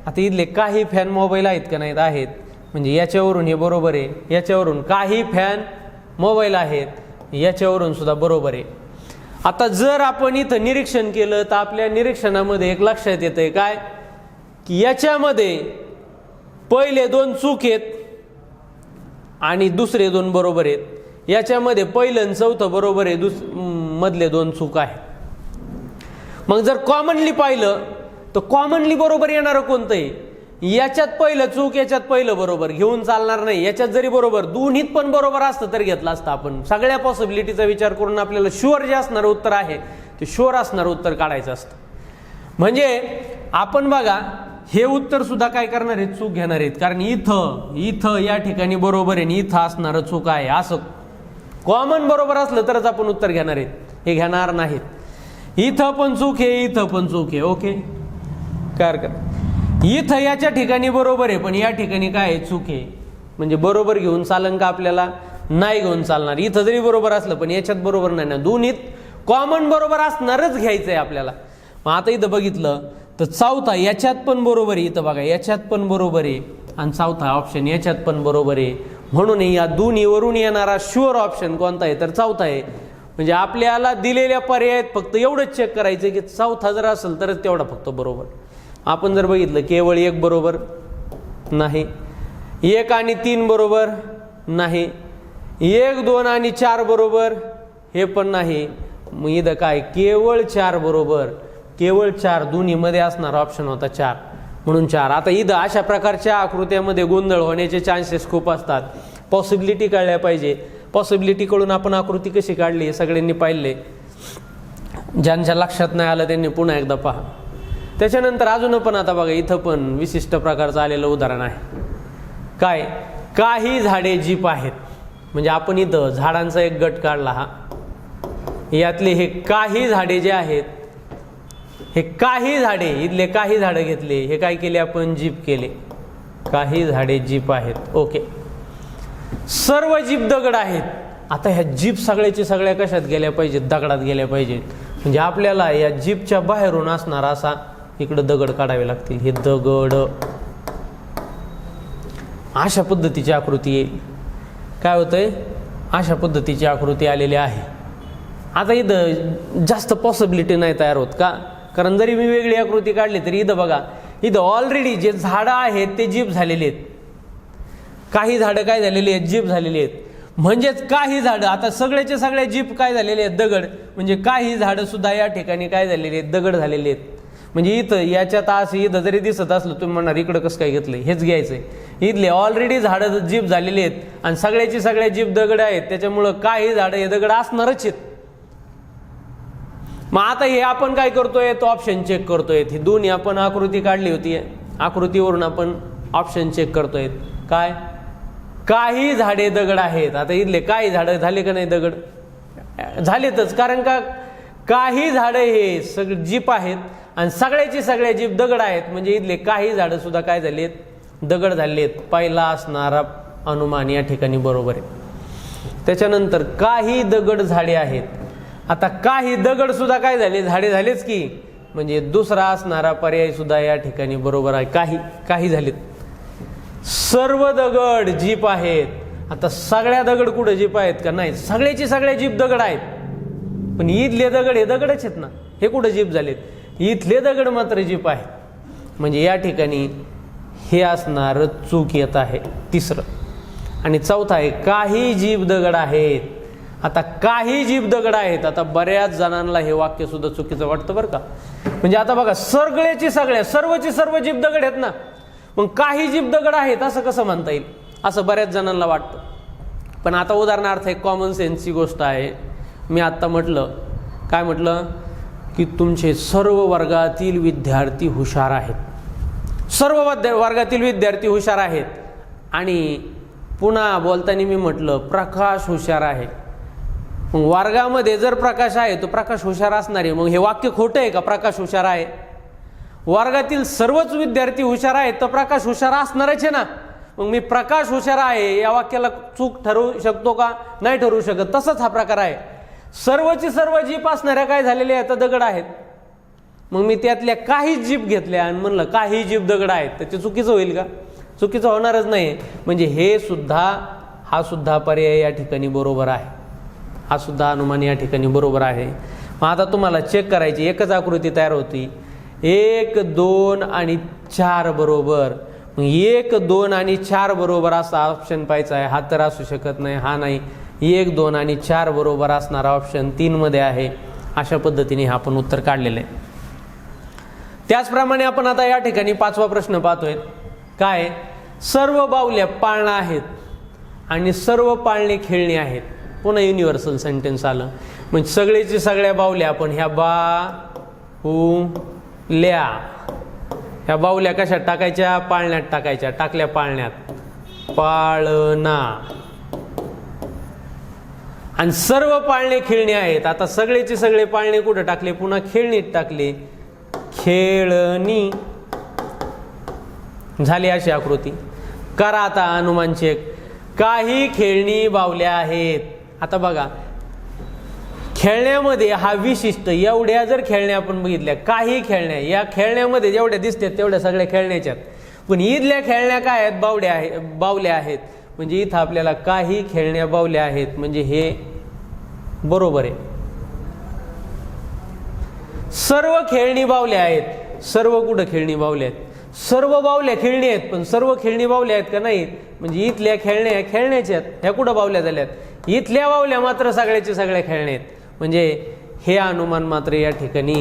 आता इथले काही फॅन मोबाईल आहेत का? नाहीत, आहेत. म्हणजे याच्यावरून हे बरोबर आहे. याच्यावरून काही फॅन मोबाईल आहेत, याच्यावरून सुद्धा बरोबर आहे. आता जर आपण इथं निरीक्षण केलं तर आपल्या निरीक्षणामध्ये एक लक्षात येतंय काय, की याच्यामध्ये पहिले 2 चूक आहेत आणि दुसरे 2 बरोबर आहेत. याच्यामध्ये पहिलं आणि चौथं बरोबर आहे, मधले 2 चूक आहेत. मग जर कॉमनली पाहिलं तर कॉमनली बरोबर येणारं कोणतं आहे? याच्यात पहिलं चूक, याच्यात पहिलं बरोबर घेऊन चालणार नाही. याच्यात जरी बरोबर, दोन्हीत पण बरोबर असतं तर घेतलं असतं आपण. सगळ्या पॉसिबिलिटीचा विचार करून आपल्याला शुअर जे असणारं उत्तर आहे ते शुअर असणारं उत्तर काढायचं असतं. म्हणजे आपण बघा, हे उत्तर सुद्धा काय करणार आहेत? चूक घेणार आहेत. कारण इथं या ठिकाणी बरोबर आहे आणि इथं असणारं चूक आहे. असं कॉमन बरोबर असलं तरच आपण उत्तर घेणार आहेत, हे घेणार नाहीत. इथं पण चूक आहे, इथं पण चूक आहे. ओके, काय हरकत. इथं याच्या ठिकाणी बरोबर आहे पण या ठिकाणी काय आहे? चूक आहे. म्हणजे बरोबर घेऊन चालन का? आपल्याला नाही घेऊन चालणार. इथं जरी बरोबर असलं पण याच्यात बरोबर नाही ना. दोन्हीत कॉमन बरोबर असणारच घ्यायचं आहे आपल्याला. मग आता इथं बघितलं तर चौथा याच्यात पण बरोबर आहे. इथं बघा, याच्यात पण बरोबर आहे आणि चौथा ऑप्शन याच्यात पण बरोबर आहे. म्हणून या दोन्हीवरून येणारा शुअर ऑप्शन कोणता आहे? तर चौथा आहे. म्हणजे आपल्याला दिलेल्या पर्यायात फक्त एवढंच चेक करायचं की चौथा जर असेल तरच तेवढा फक्त बरोबर. आपण जर बघितलं केवळ 1 बरोबर नाही, 1 आणि 3 बरोबर नाही, 1 2 आणि 4 बरोबर हे पण नाही. मग इथं काय? केवळ 4 बरोबर. केवळ 4 दोन्हीमध्ये असणारा ऑप्शन होता 4, म्हणून 4. आता इथं अशा प्रकारच्या आकृत्यामध्ये गोंधळ होण्याचे चान्सेस खूप असतात. पॉसिबिलिटी कळल्या पाहिजे. पॉसिबिलिटी कळून आपण आकृती कशी काढली हे सगळ्यांनी पाहिले. ज्यांच्या लक्षात नाही आलं त्यांनी पुन्हा एकदा पहा. त्याच्यानंतर अजून पण आता बघा, इथं पण विशिष्ट प्रकारचं आलेलं उदाहरण आहे. काय? काही झाडे जीप आहेत. म्हणजे आपण इथं झाडांचा एक गट काढला. हा, यातले हे काही झाडे जे आहेत, हे काही झाडे, इथले काही झाडं घेतले, हे काय केले आपण? जीप केले. काही झाडे जीप आहेत. ओके, सर्व जीप दगड आहेत. आता ह्या जीप सगळ्याच्या सगळ्या कशात गेल्या पाहिजेत? दगडात गेल्या पाहिजेत. म्हणजे आपल्याला या जीपच्या बाहेरून असणारा असा इकडं दगड काढावे लागतील. हे दगड अशा पद्धतीची आकृती येईल. काय होतंय? अशा पद्धतीची आकृती आलेली आहे. आता इथं जास्त पॉसिबिलिटी नाही तयार होत का? कारण जरी मी वेगळी आकृती काढली तरी इथं बघा, इथं ऑलरेडी जे झाडं आहेत ते जीप झालेले आहेत. काही झाडं काय झालेली आहेत? जीप झालेली आहेत. म्हणजेच काही झाडं, आता सगळ्याचे सगळे जीप काय झालेले आहेत? दगड. म्हणजे काही झाडं सुद्धा या ठिकाणी काय झालेली आहेत? दगड झालेले आहेत. म्हणजे इथं याच्यात असं इथं जरी दिसत असलं तुम्ही म्हणणार इकडं कसं काय घेतलंय? हेच घ्यायचंय. इथले ऑलरेडी झाडं जीप झालेली आहेत आणि सगळ्याची सगळ्या जीप दगड आहेत. त्याच्यामुळं काही झाडं हे दगड असणारच आहेत. मग आता हे आपण काय करतोय? तो ऑप्शन चेक करतोय. ही दोन्ही आपण आकृती काढली होती, आकृतीवरून आपण ऑप्शन चेक करतोय. काय? काही झाडे दगड आहेत. आता इथले काही झाडं झाले का नाही? दगड झालेतच. कारण का? काही झाडं हे सगळे जीप आहेत आणि सगळ्याची सगळ्या जीप दगड आहेत, म्हणजे इथले काही झाडं सुद्धा काय झालेत, दगड झालेत. पहिला असणारा अनुमान या ठिकाणी बरोबर आहे. त्याच्यानंतर काही दगड झाडे आहेत. आता काही दगड सुद्धा काय झाले, झाडे झालेच की, म्हणजे दुसरा असणारा पर्याय सुद्धा या ठिकाणी बरोबर आहे. काही झालेत. सर्व दगड जीप आहेत. आता सगळ्या दगड कुठं जीप आहेत का, नाही, सगळ्याची सगळ्या जीप दगड आहेत. पण इथले दगड हे दगडच आहेत ना, हे कुठं जीप झालेत, इथले दगड मात्र जीप आहेत. म्हणजे या ठिकाणी हे असणार चूक येत आहे तिसरं. आणि चौथा आहे काही जीप दगड आहेत. आता काही जीप दगड आहेत. आता बऱ्याच जणांना हे वाक्य सुद्धा चुकीचं वाटतं बरं का. म्हणजे आता बघा, सर्वची सर्व जीप दगड आहेत ना, मग काही जीप दगड आहेत असं कसं म्हणता येईल, असं बऱ्याच जणांना वाटतं. पण आता उदाहरणार्थ एक कॉमन सेन्सची गोष्ट आहे. मी आत्ता काय म्हटलं की तुमचे सर्व वर्गातील विद्यार्थी हुशार आहेत. सर्व वर्गातील विद्यार्थी हुशार आहेत. आणि पुन्हा बोलताना मी म्हटलं प्रकाश हुशार आहे. मग वर्गामध्ये जर प्रकाश आहे तो प्रकाश हुशार असणार आहे. मग हे वाक्य खोटं आहे का, प्रकाश हुशार आहे? वर्गातील सर्वच विद्यार्थी हुशार आहेत तर प्रकाश हुशार असणारच आहे ना. मग मी प्रकाश हुशार आहे या वाक्याला चूक ठरवू शकतो का, नाही ठरवू शकत. तसंच हा प्रकार आहे. सर्वची सर्व जीप असणाऱ्या काय झालेल्या आहेत, दगड आहेत. मग मी त्यातल्या काही जीप घेतल्या आणि म्हणलं काही जीप दगड आहेत, तर ते चुकीचं होईल का, चुकीचं होणारच नाही. म्हणजे हा सुद्धा पर्याय या ठिकाणी बरोबर आहे. हा सुद्धा अनुमान या ठिकाणी बरोबर आहे. मग आता तुम्हाला चेक करायची, एकच आकृती तयार होती, 1, 2 आणि 4 बरोबर. मग 1, 2 आणि 4 बरोबर असा ऑप्शन पाहायचा आहे. हा तर असू शकत नाही, हा नाही. 1, 2 आणि 4 बरोबर असणारा ऑप्शन 3 मध्ये आहे. अशा पद्धतीने आपण उत्तर काढलेलं आहे. त्याचप्रमाणे आपण आता या ठिकाणी 5वा प्रश्न पाहतोय. काय, सर्व बाहुल्या पाळणा आहेत आणि सर्व पाळणे खेळणी आहेत. पुन्हा युनिव्हर्सल सेंटेन्स आलं. म्हणजे सगळेची सगळ्या बाहुल्या, पण ह्या बाहुल्या, ह्या बाहुल्या कशात टाकायच्या, पाळण्यात टाकायच्या. टाकल्या पाळण्यात, पाळणा. आणि सर्व पाळणे खेळणी आहेत. आता सगळेचे सगळे पाळणे कुठं टाकले, पुन्हा खेळणीत टाकले, खेळणी झाली अशी आकृती. करा आता अनुमान चेक. काही खेळणी बाहुल्या आहेत. आता बघा, खेळण्यामध्ये हा विशिष्ट, एवढ्या जर खेळण्या आपण बघितल्या, काही खेळण्या, या खेळण्यामध्ये जेवढ्या दिसतात तेवढ्या सगळ्या खेळण्याच्यात. पण इथल्या खेळण्या काय आहेत, बाहुल्या आहेत. म्हणजे इथं आपल्याला काही खेळण्या बाहुल्या आहेत, म्हणजे हे बरोबर आहे. सर्व खेळणी बाहुल्या आहेत. सर्व कुठं खेळणी बाहुल्या आहेत, सर्व बाहुल्या खेळणी आहेत. पण सर्व खेळणी बाहुल्या आहेत का नाहीत, म्हणजे इथल्या खेळण्या खेळण्याच्या आहेत, ह्या कुठं बाहुल्या झाल्यात, इथल्या बाहुल्या मात्र सगळ्याच्या सगळ्या खेळण्या आहेत. म्हणजे हे अनुमान मात्र या ठिकाणी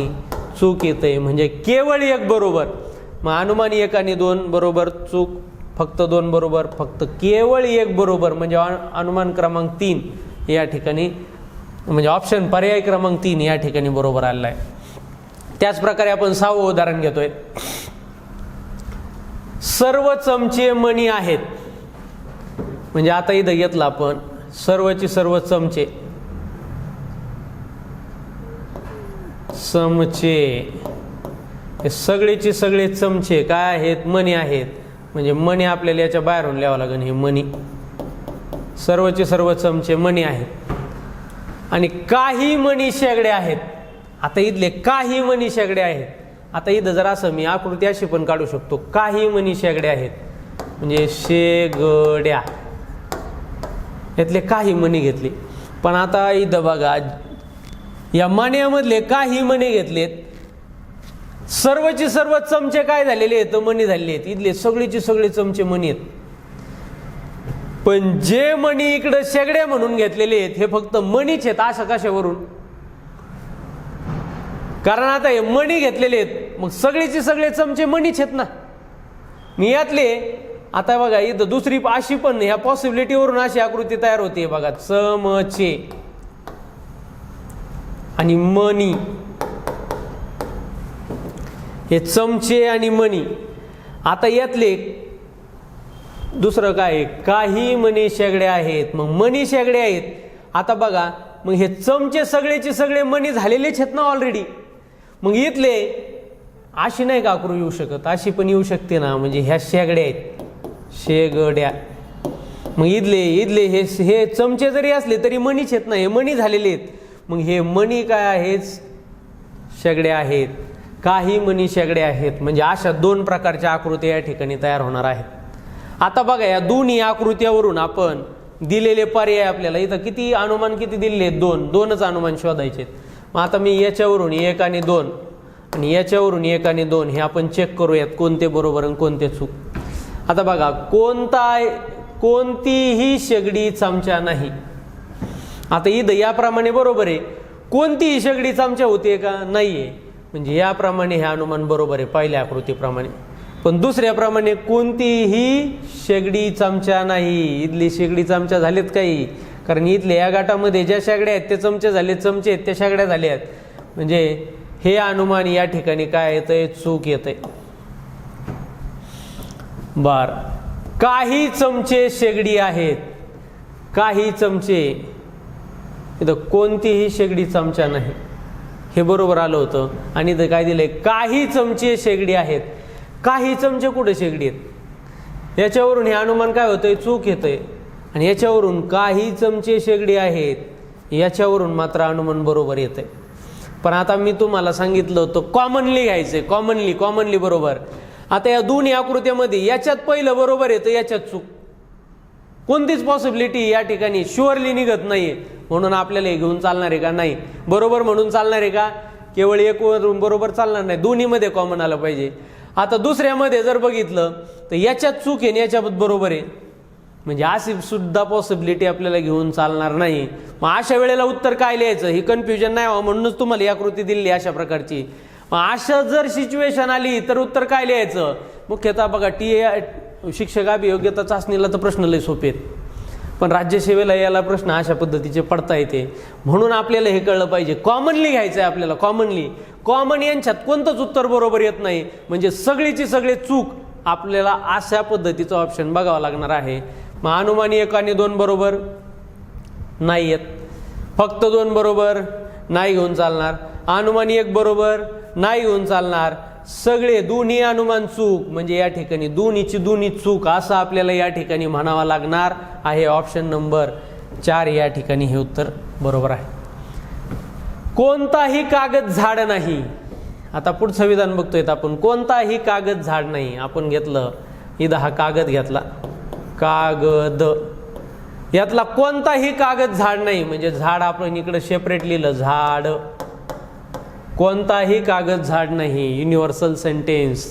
चूक येते. म्हणजे केवळ 1 बरोबर. मग अनुमान 1 आणि 2 बरोबर, चूक फक्त 2 बरोबर, फक्त केवळ 1 बरोबर. म्हणजे अनुमान क्रमांक 3 या ठिकाणी, म्हणजे ऑप्शन पर्याय क्रमांक 3 या ठिकाणी बरोबर आलेला आहे. त्याच प्रकारे आपण 6वं उदाहरण घेतोय. सर्व चमचे मणी आहेत. म्हणजे आता इथं घेतलं आपण सर्वची सर्व चमचे, हे सगळेची सगळे चमचे काय आहेत, मणी आहेत. म्हणजे मणी आपल्याला याच्या बाहेरून लिहावं लागेल. हे मणी, सर्वचे सर्व चमचे मणी आहेत. आणि काही मणी शेगडे आहेत. आता इथले काही मणी शेगडे आहेत. आता इथं जर असं मी आकृती अशी पण काढू शकतो, काही मणी शेगडे आहेत, म्हणजे शेगड्या, यातले काही मणी घेतले. पण आता इथं बघा, या मण्यामधले काही मणी घेतलेत, सर्वचे सर्व चमचे काय झालेले आहेत, मणी झालेले आहेत. इथले सगळेचे सगळे चमचे मणी आहेत. पण जे मणी इकडे शेगड्या म्हणून घेतलेले आहेत हे फक्त मणीच आहेत. अशा कशावरून, कारण आता हे मणी घेतलेले आहेत, मग सगळेचे सगळे चमचे मणीच आहेत ना. मी यातले आता बघा इथं दुसरी अशी पण ह्या पॉसिबिलिटीवरून अशी आकृती तयार होते बघा, चमचे आणि मणी, हे चमचे आणि मणी. आता यातले दुसरं काय, काही मणी शेगड्या आहेत. मग मणी शेगड्या आहेत. आता बघा, मग हे चमचे सगळेचे सगळे मणी झालेलेच आहेत ना ऑलरेडी. मग इथले अशी नाही का आकृती येऊ शकत, अशी पण येऊ शकते ना. म्हणजे ह्या शेगड्या आहेत, शेगड्या. मग इथले हे चमचे जरी असले तरी मणीच आहेत ना, हे मणी झालेले आहेत. मग हे मणी काय आहेत, शेगड्या आहेत. काही मणी शेगड्या आहेत. म्हणजे अशा दोन प्रकारच्या आकृत्या या ठिकाणी तयार होणार आहेत. आता बघा या दोन्ही आकृत्यावरून आपण दिलेले पर्याय आपल्याला इथं किती अनुमान किती दिलेले आहेत, दोनच अनुमान शोधायचे. मग आता मी याच्यावरून 1 आणि 2 आणि याच्यावरून 1 आणि 2 हे आपण चेक करूयात कोणते बरोबर आणि कोणते चूक. आता बघा कोणतीही शेगडी चमचा नाही. आता इथं याप्रमाणे बरोबर आहे, कोणतीही शेगडी चमचा होते का, नाहीये. म्हणजे याप्रमाणे हे अनुमान बरोबर आहे पहिल्या आकृतीप्रमाणे. पण दुसऱ्याप्रमाणे कोणतीही शेगडी चमचा नाही. इथली शेगडी चमचा झालेत काही, कारण इथल्या या गटामध्ये ज्या शेगड्या आहेत ते चमचे झालेत, चमचे आहेत त्या शेगड्या झाल्या आहेत. म्हणजे हे अनुमान या ठिकाणी काय येतंय, चूक येतंय. बर, काही चमचे शेगडी आहेत, काही चमचे. इथं कोणतीही शेगडी चमचा नाही हे बरोबर आलं होतं. आणि इथं काय दिलंय, काही चमचे शेगडी आहेत. काही चमचे कुठे शेगडी आहेत, याच्यावरून हे अनुमान काय होतंय, चूक येतंय. आणि याच्यावरून काही चमचे शेगडी आहेत, याच्यावरून मात्र अनुमान बरोबर येतंय. पण आता मी तुम्हाला सांगितलं होतं कॉमनली घ्यायचंय, कॉमनली बरोबर. आता या दोन्ही आकृत्यामध्ये याच्यात पहिलं बरोबर येतं, याच्यात चूक. कोणतीच पॉसिबिलिटी या ठिकाणी शुअरली निघत नाहीये. म्हणून आपल्याला हे घेऊन चालणार आहे का, नाही. बरोबर म्हणून चालणार आहे का, केवळ एक वरून बरोबर चालणार नाही, दोन्हीमध्ये कॉमन आलं पाहिजे. आता दुसऱ्यामध्ये जर बघितलं तर याच्यात चूक आहे, याच्यात बरोबर आहे. म्हणजे अशी सुद्धा पॉसिबिलिटी आपल्याला घेऊन चालणार नाही. मग अशा वेळेला उत्तर काय लिहायचं हे कन्फ्युजन नाही व्हावं म्हणूनच तुम्हाला ही आकृती दिली अशा प्रकारची. मग अशा जर सिच्युएशन आली तर उत्तर काय लिहायचं, मुख्यतः बघा शिक्षक अभियोग्यता चाचणीला तर प्रश्न लय सोपे आहेत, पण राज्यसेवेला याला प्रश्न अशा पद्धतीचे पडता येते. म्हणून आपल्याला हे कळलं पाहिजे, कॉमनली घ्यायचं आहे आपल्याला. कॉमन यांच्यात कोणतंच उत्तर बरोबर येत नाही. म्हणजे सगळीची सगळे चूक आपल्याला अशा पद्धतीचं ऑप्शन बघावं लागणार आहे. मग अनुमानी 1 आणि 2 बरोबर नाही येत, फक्त 2 बरोबर नाही घेऊन चालणार, अनुमानी 1 बरोबर नाही घेऊन चालणार, सगळे दोन्ही अनुमान चूक. म्हणजे या ठिकाणी दोन्ही चूक असं आपल्याला या ठिकाणी म्हणावं लागणार आहे. ऑप्शन नंबर 4 या ठिकाणी हे उत्तर बरोबर आहे. कोणताही कागद झाड नाही. आता पुढचं विधान बघतोय आपण, कोणताही कागद झाड नाही. आपण घेतलं इथं हा कागद घेतला, कागद, यातला कोणताही कागद झाड नाही. म्हणजे झाड आपण इकडे सेपरेट लिहिलं, झाड. कोणताही कागद झाड नाही, युनिव्हर्सल सेंटेन्स.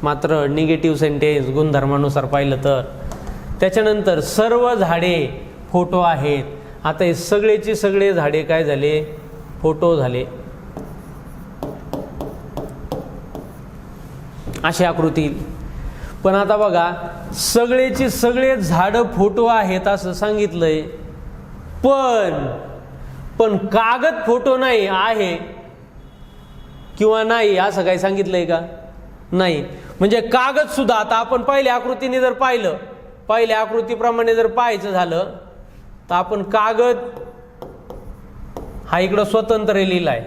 मात्र निगेटिव्ह सेंटेन्स गुणधर्मानुसार पाहिलं तर. त्याच्यानंतर सर्व झाडे फोटो आहेत. आता हे सगळेची सगळे झाडे काय झाले, फोटो झाले. अशी आकृती. पण आता बघा सगळेची सगळे झाडं फोटो आहेत असं सांगितलंय, पण कागद फोटो नाही आहे किंवा नाही असं काही सांगितलंय का, नाही. म्हणजे कागद सुद्धा, आता आपण पहिल्या आकृतीने जर पाहिलं, पहिल्या आकृतीप्रमाणे जर पाहायचं झालं तर आपण कागद हा इकडं स्वतंत्र लिहिलाय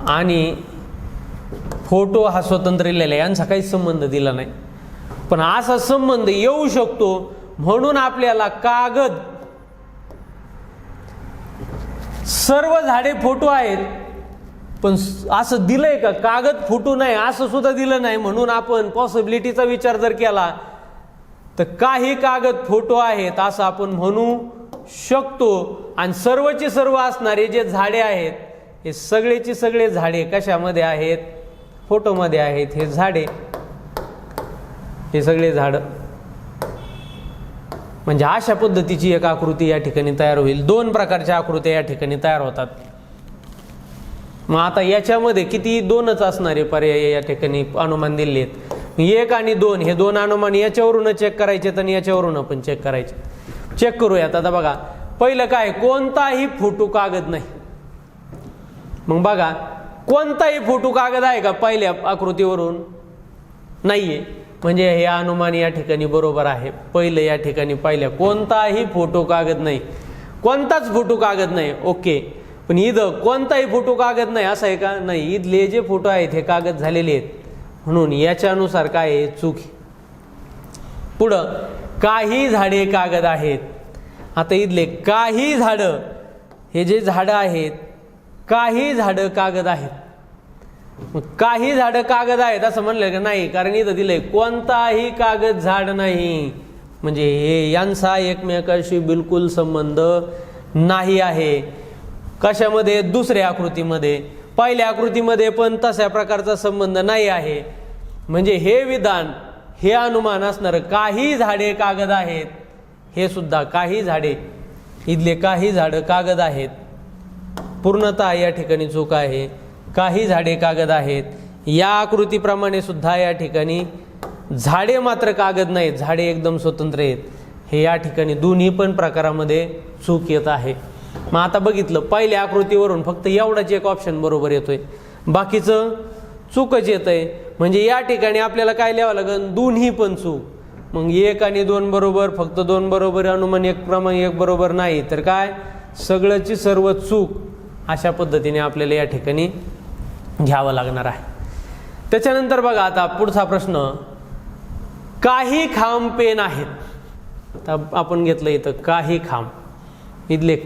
आणि फोटो हा स्वतंत्र लिहिलेला आहे, यांचा काहीच संबंध दिला नाही. पण असा संबंध येऊ शकतो म्हणून आपल्याला कागद, सर्व झाडे फोटो आहेत पण असं दिलंय का, कागद फोटो नाही असं सुद्धा दिलं नाही. म्हणून आपण पॉसिबिलिटीचा विचार जर केला तर काही कागद फोटो आहेत असं आपण म्हणू शकतो. आणि सर्वचे सर्व असणारे जे झाडे आहेत हे सगळेची सगळे झाडे कशामध्ये आहेत, फोटोमध्ये आहेत. हे झाडे, हे सगळे झाड. म्हणजे अशा पद्धतीची एक आकृती या ठिकाणी तयार होईल. 2 प्रकारच्या आकृत्या या ठिकाणी तयार होतात. मग आता याच्यामध्ये किती, 2च असणारे पर्याय या ठिकाणी अनुमान दिले आहेत. 1 आणि 2 हे 2 अनुमान याच्यावरून चेक करायचे आणि याच्यावरून आपण चेक करायचे. चेक करूयात. आता बघा पहिलं काय, कोणताही फोटो कागद नाही. मग बघा कोणताही फोटो कागद आहे का, पहिल्या आकृतीवरून नाहीये. म्हणजे हे अनुमान या ठिकाणी बरोबर आहे. पहिलं या ठिकाणी पहिल्या कोणताही फोटो कागद नाही. कोणताच फोटो कागद नाही, ओके. पण इथं कोणताही फोटो कागद नाही असं आहे का? नाही, इथले जे फोटो आहेत हे कागद झालेले आहेत, म्हणून याच्यानुसार काय आहे? चूक. पुढं काही झाडे कागद आहेत. आता इथले काही झाडं, हे जे झाडं आहेत, काही झाडं कागद आहेत. मग काही झाडं कागद आहेत असं म्हणलं का? नाही, कारण इथं दिलंय कोणताही कागद झाड नाही, म्हणजे हे यांचा एकमेकाशी बिलकुल संबंध नाही आहे. कशामध्ये? दुसऱ्या आकृतीमध्ये. पहिल्या आकृतीमध्ये पण तशा प्रकारचा संबंध नाही आहे. म्हणजे हे विधान, हे अनुमान असणार काही झाडे कागद आहेत, हे सुद्धा काही झाडे, इथले काही झाडं कागद आहेत, पूर्णतः या ठिकाणी चूक आहे. काही झाडे कागद आहेत, या आकृतीप्रमाणे सुद्धा या ठिकाणी झाडे मात्र कागद नाहीत, झाडे एकदम स्वतंत्र आहेत. हे या ठिकाणी दोन्ही पण प्रकारामध्ये चूक येत आहे. मग आता बघितलं, पहिल्या आकृतीवरून फक्त एवढाच एक ऑप्शन बरोबर येतोय, बाकीचं चूकच येतंय. म्हणजे या ठिकाणी आपल्याला काय लिहावं लागेल? दोन्ही पण चूक. मग 1 आणि 2 बरोबर, फक्त 2 बरोबर, अनुमान 1 क्रमांक 1 बरोबर नाही, तर काय? सगळ्याची सर्व चूक. अशा पद्धतीने आपल्याला या ठिकाणी घ्यावं लागणार आहे. त्याच्यानंतर बघा आता पुढचा प्रश्न, काही खांब पेन आहेत. तर आपण घेतलं इथं काही खांब, इथले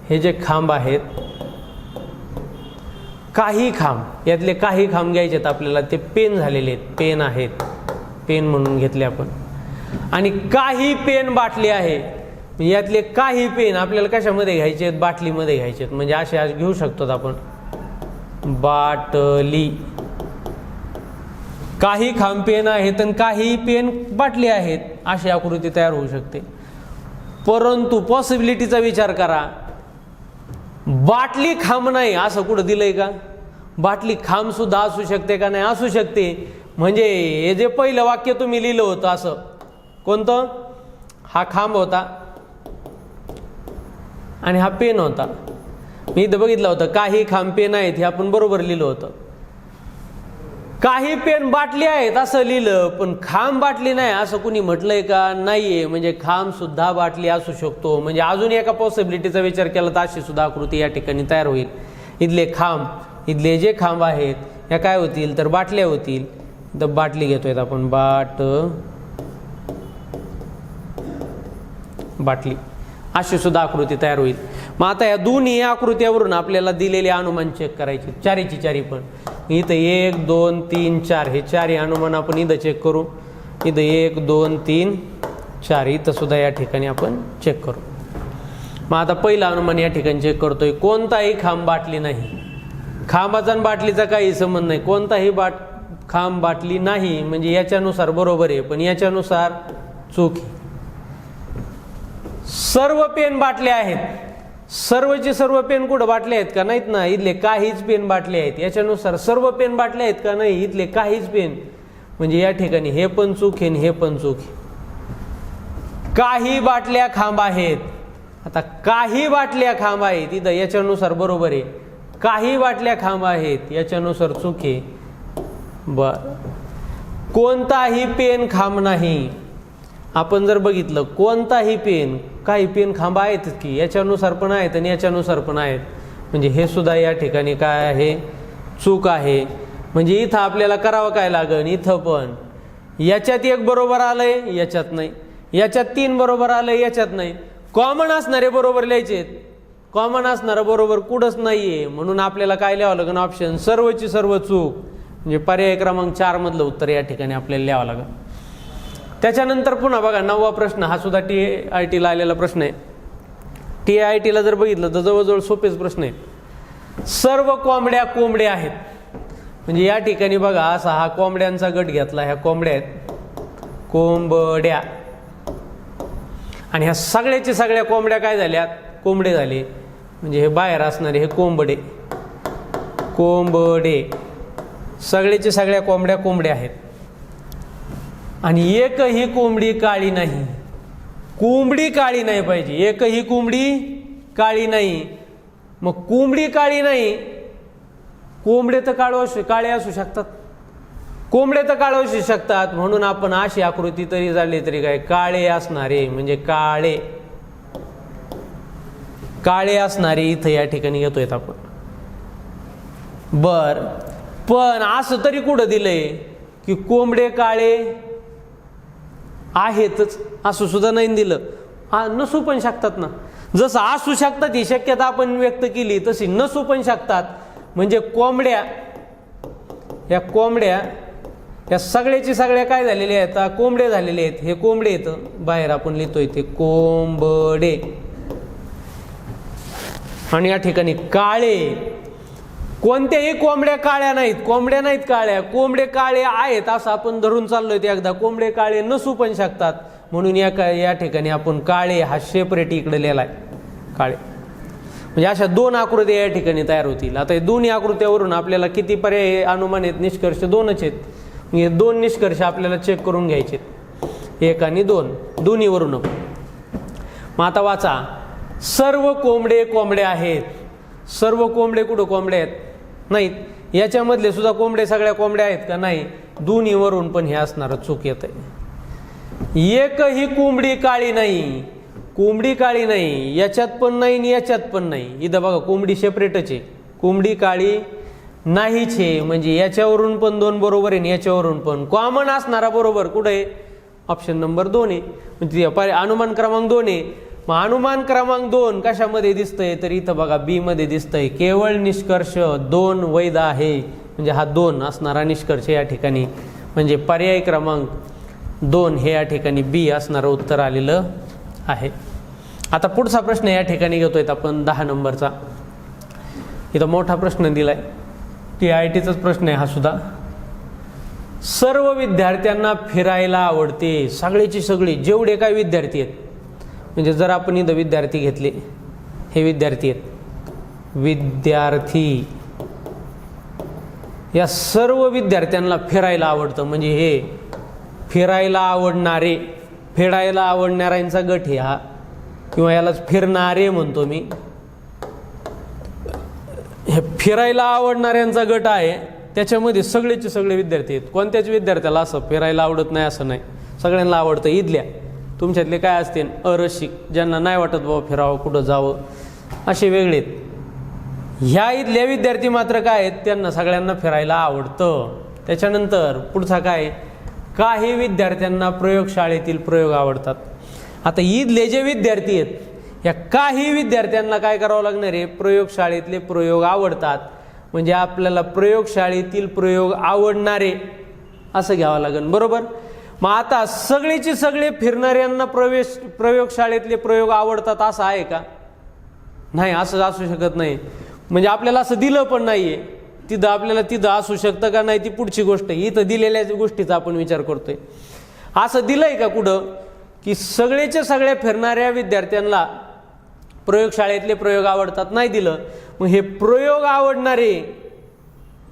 हे जे खांब आहेत, काही खांब, यातले काही खांब घ्यायचे आहेत आपल्याला, ते पेन झालेले आहेत, पेन आहेत, पेन म्हणून घेतले आपण. आणि काही पेन बाटली आहे, यातले काही पेन आपल्याला कशामध्ये घ्यायचे आहेत? बाटलीमध्ये घ्यायचे आहेत. म्हणजे असे आज घेऊ शकतो आपण, बाटली. काही खांब पेन आहेत आणि काही पेन बाटली आहेत, अशी आकृती तयार होऊ शकते. परंतु पॉसिबिलिटीचा विचार करा, बाटली खांब नाही असं कुठं दिलंय का? बाटली खांब सुद्धा असू शकते का? नाही, असू शकते. म्हणजे हे जे पहिलं वाक्य तुम्ही लिहिलं होतं असं, कोणतं? हा खांब होता आणि हा पेन होता. मी इथं बघितलं होतं काही खांब पेन आहेत, हे आपण बरोबर लिहिलं होतं. काही पेन बाटली आहेत असं लिहिलं, पण खांब बाटली नाही असं कुणी म्हटलंय का? नाहीये. म्हणजे खांब सुद्धा बाटली असू शकतो. म्हणजे अजून एका पॉसिबिलिटीचा विचार केला तर अशी सुद्धा आकृती या ठिकाणी तयार होईल. इथले खांब, इथले जे खांब आहेत या काय होतील? तर बाटल्या होतील. तर बाटली घेतोय आपण, बाटली, अशी सुद्धा आकृती तयार होईल. मग आता या दोन्ही आकृत्यावरून आपल्याला दिलेले अनुमान चेक करायचे, चारीची चारी पण. इथं 1 2 3 4 हे चारही अनुमान आपण इथं चेक करू. इथं 1 2 3 4 इथं सुद्धा या ठिकाणी आपण चेक करू. मग आता पहिला अनुमान या ठिकाणी चेक करतोय, कोणताही खांब बाटली नाही. खांबाचा आणि बाटलीचा काही संबंध नाही, कोणताही खांब बाटली नाही. म्हणजे याच्यानुसार बरोबर आहे, पण याच्यानुसार चूक आहे. सर्व पेन बाटले आहेत, सर्वचे सर्व पेन कुठं बाटले आहेत का? नाहीत ना. इथले काहीच पेन बाटले आहेत, याच्यानुसार सर्व पेन बाटले आहेत का? नाही, इथले काहीच पेन. म्हणजे या ठिकाणी हे पण चूक आहे, हे पण चूक आहे. काही बाटल्या खांब आहेत. आता काही बाटल्या खांब आहेत, इथं याच्यानुसार बरोबर आहे. काही बाटल्या खांब आहेत, याच्यानुसार चूक आहे. बर, कोणताही पेन खांब नाही. आपण जर बघितलं, कोणताही पेन, काही पेन खांब आहेत की, याच्यानुसार पण आहेत आणि याच्यानुसार पण आहेत. म्हणजे हे सुद्धा या ठिकाणी काय आहे? चूक आहे. म्हणजे इथं आपल्याला करावं काय लागेल? इथं पण याच्यात 1 बरोबर आलंय, याच्यात नाही. याच्यात 3 बरोबर आलंय, याच्यात नाही. कॉमन असणारे बरोबर लिहायचे, कॉमन असणारं बरोबर कुठंच नाहीये. म्हणून आपल्याला काय लिहावं लागेल? ऑप्शन सर्वची सर्व चूक. म्हणजे पर्याय क्रमांक 4 मधलं उत्तर या ठिकाणी आपल्याला लिहावं लागेल. त्याच्यानंतर पुन्हा बघा 9वा प्रश्न, हा सुद्धा TITला आलेला प्रश्न आहे. TITला जर बघितलं तर जवळजवळ सोपेच प्रश्न आहे. सर्व कोंबड्या कोंबड्या आहेत. म्हणजे या ठिकाणी बघा असा हा कोंबड्यांचा गट घेतला, ह्या कोंबड्या आहेत, कोंबड्या. आणि ह्या सगळ्याच्या सगळ्या कोंबड्या काय झाल्यात? कोंबडे झाले. म्हणजे हे बाहेर असणारे हे कोंबडे, कोंबडे. सगळ्याच्या सगळ्या कोंबड्या कोंबड्या आहेत. आणि एकही कोंबडी काळी नाही. कोंबडी काळी नाही पाहिजे, एकही कोंबडी काळी नाही. मग कोंबडी काळी नाही, कोंबडे तर काळे असू शकतात, कोंबडे तर काळे असू शकतात. म्हणून आपण अशी आकृती तरी झाली तरी काय? काळे असणारे, म्हणजे काळे. काळे असणारे इथं या ठिकाणी घेतोय आपण. बर, पण असं तरी कुठं दिलंय की कोंबडे काळे आहेतच, असं सुद्धा नाही दिलं. नसू पण शकतात ना. जसं असू शकतात ही शक्यता आपण व्यक्त केली, तशी नसू पण शकतात. म्हणजे कोंबड्या या सगळ्याची सगळ्या काय झालेल्या आहेत, कोंबडे झालेले आहेत. हे कोंबडे येतं बाहेर आपण लिहितोय ते कोंबडे. आणि या ठिकाणी काळे, कोणत्याही कोंबड्या काळ्या नाहीत, कोंबड्या नाहीत काळ्या, कोंबडे काळे आहेत असं आपण धरून चाललोय. ते एकदा कोंबडे काळे नसू पण शकतात, म्हणून या ठिकाणी आपण काळे हा सेपरेट इकडे लिहिलाय काळे. म्हणजे अशा दोन आकृत्या या ठिकाणी तयार होतील. आता या दोन्ही आकृत्यावरून आपल्याला किती पर्याय अनुमान आहेत, निष्कर्ष दोनच आहेत. हे दोन निष्कर्ष आपल्याला चेक करून घ्यायचे, 1 आणि 2 दोन्हीवरून. मग आता वाचा, सर्व कोंबडे कोंबडे आहेत. सर्व कोंबडे कुठं कोंबडे आहेत? नाहीत. याच्यामधले सुद्धा कोंबडे सगळ्या कोंबड्या आहेत का? नाही. दोन्हीवरून पण हे असणार चूक येत आहे. एकही कोंबडी काळी नाही, कोंबडी काळी नाही, याच्यात पण नाही आणि याच्यात पण नाही. इथं बघा कोंबडी सेपरेटच आहे, कोंबडी काळी नाहीच आहे. म्हणजे याच्यावरून पण 2 बरोबर आहे आणि याच्यावरून पण. कॉमन असणारा बरोबर कुठं आहे? ऑप्शन नंबर 2 आहे. म्हणजे अनुमान क्रमांक 2 आहे. मग अनुमान क्रमांक 2 कशामध्ये दिसतंय? तर इथं बघा बी मध्ये दिसतंय. केवळ निष्कर्ष 2 वैध आहे. म्हणजे हा 2 असणारा निष्कर्ष या ठिकाणी, म्हणजे पर्याय क्रमांक 2 हे या ठिकाणी बी असणारं उत्तर आलेलं आहे. आता पुढचा प्रश्न या ठिकाणी घेतोय आपण 10 नंबरचा. इथं मोठा प्रश्न दिलाय, TITचाच प्रश्न आहे हा सुद्धा. सर्व विद्यार्थ्यांना फिरायला आवडते. सगळेची सगळी जेवढे काय विद्यार्थी आहेत, म्हणजे जर आपण इथं विद्यार्थी घेतले, हे विद्यार्थी आहेत, विद्यार्थी या सर्व विद्यार्थ्यांना फिरायला आवडतं. म्हणजे हे फिरायला आवडणारे, फिरायला आवडणाऱ्यांचा गट आहे हा, किंवा यालाच फिरणारे म्हणतो मी. हे फिरायला आवडणाऱ्यांचा गट आहे, त्याच्यामध्ये सगळेचे सगळे विद्यार्थी आहेत. कोणत्याच विद्यार्थ्याला असं फिरायला आवडत नाही असं नाही, सगळ्यांना आवडतं. इथल्या तुमच्यातले काय असतील अरसिक, ज्यांना नाही वाटत बाबा फिरावं, कुठं जावं, असे वेगळे आहेत. ह्या इथल्या विद्यार्थी मात्र काय आहेत, त्यांना सगळ्यांना फिरायला आवडतं. त्याच्यानंतर पुढचा काय, काही विद्यार्थ्यांना प्रयोगशाळेतील प्रयोग आवडतात. आता इथले जे विद्यार्थी आहेत, या काही विद्यार्थ्यांना काय करावं लागणार आहे, प्रयोगशाळेतले प्रयोग आवडतात. म्हणजे आपल्याला प्रयोगशाळेतील प्रयोग आवडणारे असं घ्यावं लागेल, बरोबर. मग आता सगळेचे सगळे फिरणाऱ्यांना प्रयोगशाळेतले प्रयोग आवडतात असं आहे का? नाही, असं असू शकत नाही. म्हणजे आपल्याला असं दिलं पण नाहीये. तिथं आपल्याला तिथं असू शकतं का नाही ती पुढची गोष्ट. इथं दिलेल्या गोष्टीचा आपण विचार करतोय. असं दिलंय का कुठं की सगळेच्या सगळ्या फिरणाऱ्या विद्यार्थ्यांना प्रयोगशाळेतले प्रयोग आवडतात? नाही दिलं. मग हे प्रयोग आवडणारे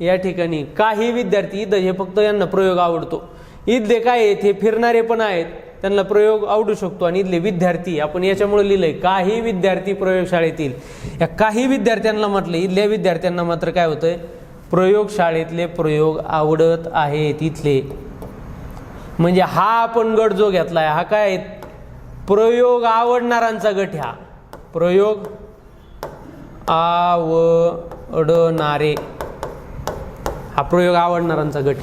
या ठिकाणी काही विद्यार्थी, इथं हे फक्त यांना प्रयोग आवडतो. इथले काय आहेत, हे फिरणारे पण आहेत, त्यांना प्रयोग आवडू शकतो. आणि इथले विद्यार्थी आपण याच्यामुळे लिहिलंय काही विद्यार्थी प्रयोगशाळेतील. या काही विद्यार्थ्यांना म्हटलं, इथल्या विद्यार्थ्यांना मात्र काय होतंय, प्रयोगशाळेतले प्रयोग आवडत आहेत इथले. म्हणजे हा आपण गट जो घेतलाय हा काय, प्रयोग आवडणाऱ्यांचा गट. हा प्रयोग आवडणारे, हा प्रयोग आवडणाऱ्यांचा गट.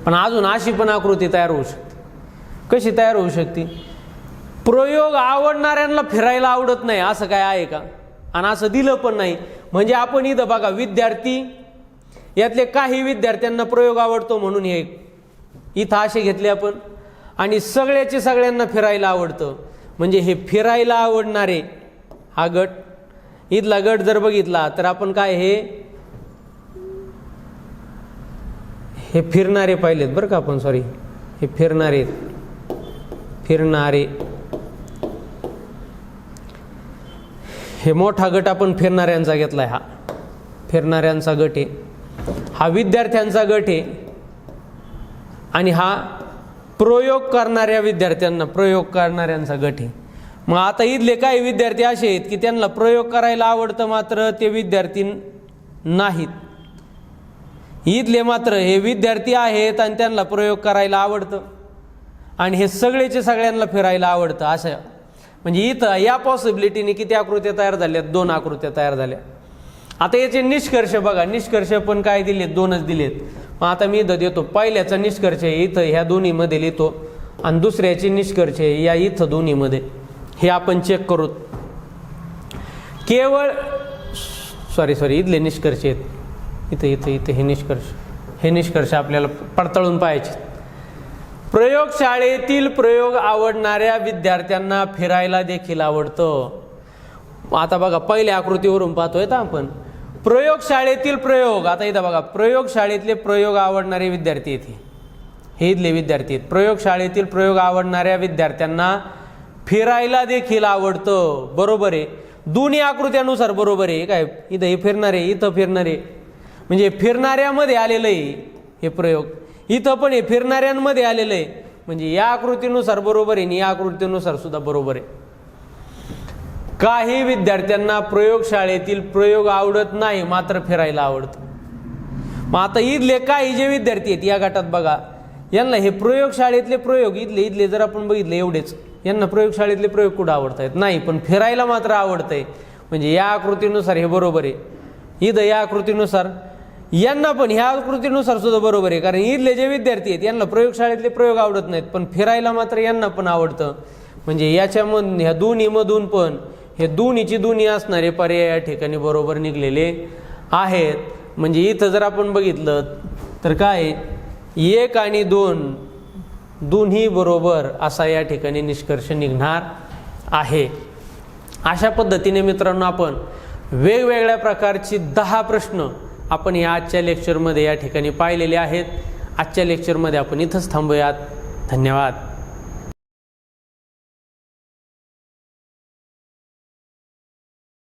पण अजून अशी पण आकृती तयार होऊ शकते. कशी तयार होऊ शकते, प्रयोग आवडणाऱ्यांना फिरायला आवडत नाही असं काय आहे का? आणि असं दिलं पण नाही. म्हणजे आपण इथं बघा विद्यार्थी, यातले काही विद्यार्थ्यांना प्रयोग आवडतो म्हणून हे इथं असे घेतले आपण. आणि सगळ्याचे सगळ्यांना फिरायला आवडतं, म्हणजे हे फिरायला आवडणारे हा गट. इथला गट जर बघितला तर आपण काय, हे फिरणारे पाहिलेत बरं का आपण, सॉरी, हे फिरणारे, हे मोठा गट आपण फिरणाऱ्यांचा घेतलाय. हा फिरणाऱ्यांचा गट आहे, हा विद्यार्थ्यांचा गट आहे. आणि हा प्रयोग करणाऱ्या विद्यार्थ्यांना, प्रयोग करणाऱ्यांचा गट आहे. मग आता इथले काही विद्यार्थी असे आहेत की त्यांना प्रयोग करायला आवडतं, मात्र ते विद्यार्थी नाहीत. इथले मात्र हे विद्यार्थी आहेत आणि त्यांना प्रयोग करायला आवडतं, आणि हे सगळेचे सगळ्यांना फिरायला आवडतं. असं म्हणजे इथं या पॉसिबिलिटीने किती आकृत्या तयार झाल्या? 2 आकृत्या तयार झाल्या. आता याचे निष्कर्ष बघा, निष्कर्ष पण काय दिलेत? 2च दिलेत. मग आता मी इथं देतो पहिल्याचा निष्कर्ष इथं ह्या दोन्हीमध्ये लिहितो आणि दुसऱ्याचे निष्कर्ष या इथं दोन्हीमध्ये. हे आपण चेक करू. केवळ सॉरी इथले निष्कर्ष आहेत. इथं इथं इथं हे निष्कर्ष आपल्याला पडताळून पाहायचे. प्रयोगशाळेतील प्रयोग आवडणाऱ्या विद्यार्थ्यांना फिरायला देखील आवडतं. आता बघा पहिल्या आकृतीवरून पाहतोय तर आपण प्रयोगशाळेतील प्रयोग. आता इथं बघा प्रयोगशाळेतले प्रयोग आवडणारे विद्यार्थी आहेत. हे इथले विद्यार्थी आहेत. प्रयोगशाळेतील प्रयोग आवडणाऱ्या विद्यार्थ्यांना फिरायला देखील आवडतं. बरोबर आहे. दोन्ही आकृत्यानुसार बरोबर आहे. काय इथं हे फिरणारे, इथं फिरणारे, म्हणजे फिरणाऱ्यामध्ये आलेलं आहे हे प्रयोग. इथं पण हे फिरणाऱ्यांमध्ये आलेलं आहे. म्हणजे या आकृतीनुसार बरोबर आहे आणि या आकृतीनुसार सुद्धा बरोबर आहे. काही विद्यार्थ्यांना प्रयोगशाळेतील प्रयोग आवडत नाही, मात्र फिरायला आवडतं. मग आता इथले काही जे विद्यार्थी आहेत या गटात बघा, यांना हे प्रयोगशाळेतले प्रयोग इथले जर आपण बघितले एवढेच, यांना प्रयोगशाळेतले प्रयोग कुठं आवडत आहेत? नाही, पण फिरायला मात्र आवडतंय. म्हणजे या आकृतीनुसार हे बरोबर आहे. इथं या आकृतीनुसार यांना पण ह्या आकृतीनुसार सुद्धा बरोबर आहे. कारण इथले जे विद्यार्थी आहेत यांना प्रयोगशाळेतले प्रयोग आवडत नाहीत, पण फिरायला मात्र यांना पण आवडतं. म्हणजे याच्यामधून ह्या दोन्हीमधून पण हे दोन्हीची दोन्ही असणारे पर्याय या ठिकाणी बरोबर निघलेले आहेत. म्हणजे इथं जर आपण बघितलं तर काय 1 आणि 2 दोन्ही बरोबर असा या ठिकाणी निष्कर्ष निघणार आहे. अशा पद्धतीने मित्रांनो आपण वेगवेगळ्या प्रकारची 10 प्रश्न आपण या आजच्या लेक्चरमध्ये या ठिकाणी पाहिलेले आहेत. आजच्या लेक्चरमध्ये आपण इथंच थांबूयात. धन्यवाद.